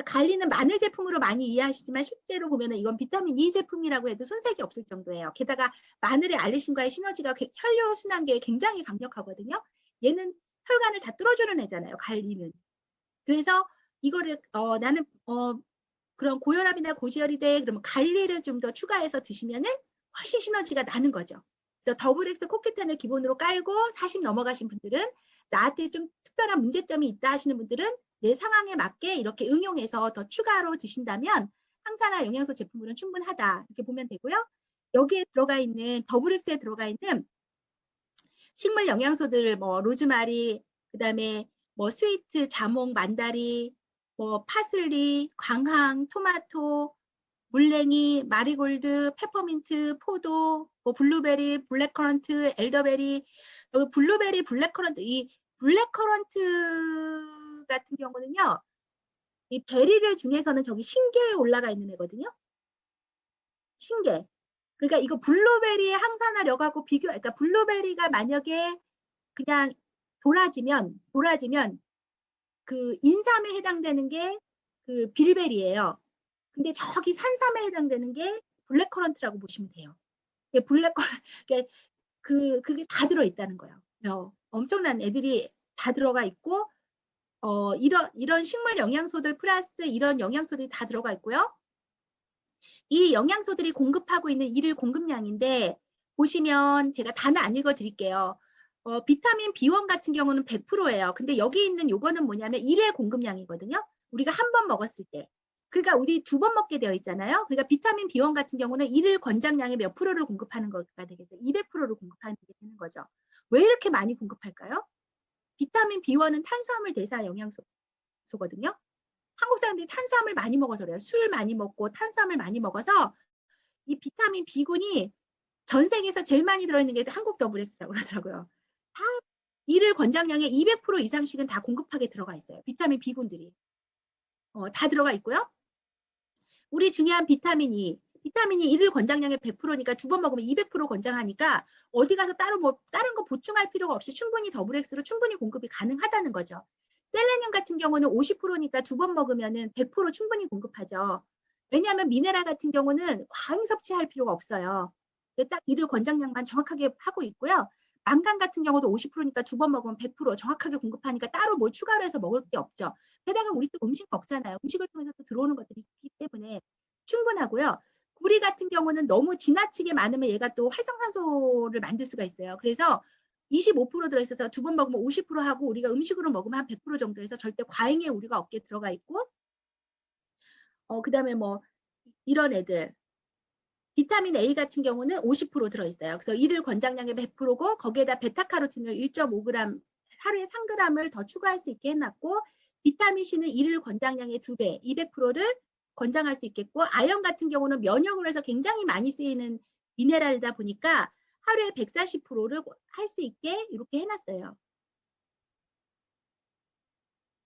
갈릭은 마늘 제품으로 많이 이해하시지만 실제로 보면은 이건 비타민 E 제품이라고 해도 손색이 없을 정도예요. 게다가 마늘의 알리신과의 시너지가 혈류순환계에 굉장히 강력하거든요. 얘는 혈관을 다 뚫어주는 애잖아요. 갈릭은. 그래서 이거를 나는 그런 고혈압이나 고지혈이 돼 그러면 갈릭을 좀 더 추가해서 드시면은 훨씬 시너지가 나는 거죠. 그래서 더블엑스 코큐텐을 기본으로 깔고 40 넘어가신 분들은 나한테 좀 특별한 문제점이 있다 하시는 분들은 내 상황에 맞게 이렇게 응용해서 더 추가로 드신다면 항산화 영양소 제품으로는 충분하다 이렇게 보면 되고요. 여기에 들어가 있는 더블엑스에 들어가 있는 식물 영양소들 뭐 로즈마리 그다음에 뭐 스위트, 자몽, 만다리, 뭐 파슬리, 광황, 토마토, 물냉이, 마리골드, 페퍼민트, 포도, 뭐 블루베리, 블랙커런트, 엘더베리, 여기 블루베리, 블랙커런트, 이 블랙커런트 같은 경우는요, 이 베리를 중에서는 저기 신계에 올라가 있는 애거든요. 신계. 그러니까 이거 블루베리의 항산화력하고 비교, 그러니까 블루베리가 만약에 그냥 도라지면 그 인삼에 해당되는 게 그 빌베리예요. 근데 저기 산삼에 해당되는 게 블랙커런트라고 보시면 돼요. 그게 다 들어있다는 거예요. 엄청난 애들이 다 들어가 있고, 이런 식물 영양소들 플러스 이런 영양소들이 다 들어가 있고요. 이 영양소들이 공급하고 있는 일일 공급량인데, 보시면 제가 다는 안 읽어 드릴게요. 비타민 B1 같은 경우는 100%예요. 근데 여기 있는 요거는 뭐냐면 1회 공급량이거든요. 우리가 한 번 먹었을 때. 그러니까 우리 2번 먹게 되어 있잖아요. 그러니까 비타민 B1 같은 경우는 1일 권장량의 몇 프로를 공급하는 거가 되겠어요. 200%를 공급하는 게 되는 거죠. 왜 이렇게 많이 공급할까요? 비타민 B1은 탄수화물 대사 영양소거든요. 한국 사람들이 탄수화물 많이 먹어서 그래요. 술 많이 먹고 탄수화물 많이 먹어서 이 비타민 B군이 전 세계에서 제일 많이 들어있는 게 한국 더블엑스라고 그러더라고요. 다 1일 권장량의 200% 이상씩은 다 공급하게 들어가 있어요. 비타민 B군들이. 다 들어가 있고요. 우리 중요한 비타민 E. 비타민이 일일 권장량의 100%니까 2번 먹으면 200% 권장하니까 어디 가서 따로 뭐 다른 거 보충할 필요가 없이 충분히 더블 X로 충분히 공급이 가능하다는 거죠. 셀레늄 같은 경우는 50%니까 2번 먹으면은 100% 충분히 공급하죠. 왜냐하면 미네랄 같은 경우는 과잉 섭취할 필요가 없어요. 딱 일일 권장량만 정확하게 하고 있고요. 망간 같은 경우도 50%니까 2번 먹으면 100% 정확하게 공급하니까 따로 뭘 추가로 해서 먹을 게 없죠. 게다가 우리 또 음식 먹잖아요. 음식을 통해서 또 들어오는 것들이 있기 때문에 충분하고요. 구리 같은 경우는 너무 지나치게 많으면 얘가 또 활성산소를 만들 수가 있어요. 그래서 25% 들어있어서 2번 먹으면 50% 하고 우리가 음식으로 먹으면 한 100% 정도 해서 절대 과잉의 우리가 없게 들어가 있고 그 다음에 뭐 이런 애들 비타민 A 같은 경우는 50% 들어있어요. 그래서 일일 권장량의 100%고 거기에다 베타카로틴을 1.5g 하루에 3g을 더 추가할 수 있게 해놨고 비타민 C는 일일 권장량의 2배 200%를 권장할 수 있겠고 아연 같은 경우는 면역을 해서 굉장히 많이 쓰이는 미네랄이다 보니까 하루에 140%를 할 수 있게 이렇게 해놨어요.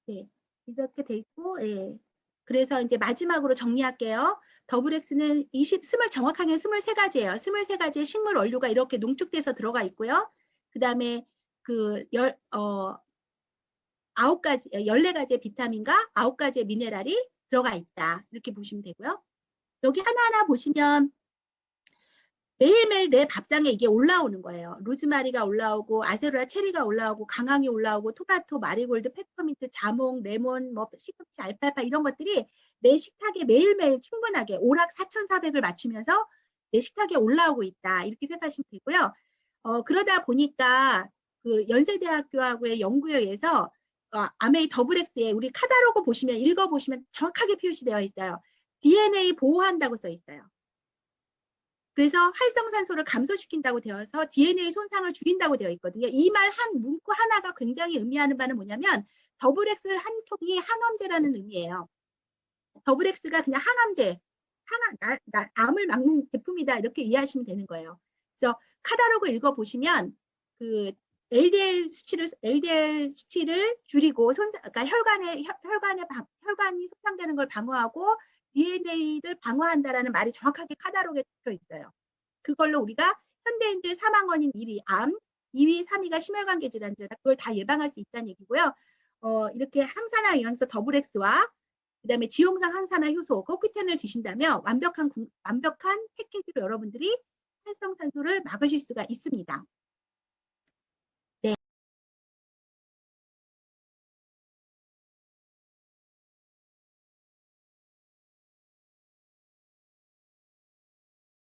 네, 이렇게 돼 있고, 예. 그래서 이제 마지막으로 정리할게요. 더블 X는 20 정확하게 23가지예요. 23가지의 식물 원료가 이렇게 농축돼서 들어가 있고요. 그 다음에 그 14가지의 비타민과 9가지의 미네랄이 들어가 있다. 이렇게 보시면 되고요. 여기 하나하나 보시면 매일매일 내 밥상에 이게 올라오는 거예요. 로즈마리가 올라오고 아세로라 체리가 올라오고 강황이 올라오고 토마토, 마리골드, 페퍼민트, 자몽, 레몬, 뭐 시금치, 알팔파 이런 것들이 내 식탁에 매일매일 충분하게 오락 4,400을 맞추면서 내 식탁에 올라오고 있다. 이렇게 생각하시면 되고요. 그러다 보니까 그 연세대학교하고의 연구에 의해서 아메이 더블 X에 우리 카다로그 보시면 읽어보시면 정확하게 표시되어 있어요. DNA 보호한다고 써 있어요. 그래서 활성산소를 감소시킨다고 되어서 DNA 손상을 줄인다고 되어 있거든요. 이 말 한 문구 하나가 굉장히 의미하는 바는 뭐냐면 더블 X 한 통이 항암제라는 의미예요. 더블 X가 그냥 항암제, 암을 막는 제품이다 이렇게 이해하시면 되는 거예요. 그래서 카다로그 읽어보시면 그 LDL 수치를 줄이고 그러니까 혈관이 손상되는 걸 방어하고 DNA를 방어한다라는 말이 정확하게 카다로그에 적혀 있어요. 그걸로 우리가 현대인들 사망 원인 1위 암, 2위, 3위가 심혈관계 질환이잖아. 그걸 다 예방할 수 있다는 얘기고요. 이렇게 항산화 영양소 더블 X와 그다음에 지용상 항산화 효소 코큐텐을 드신다면 완벽한 패키지로 여러분들이 활성산소를 막으실 수가 있습니다.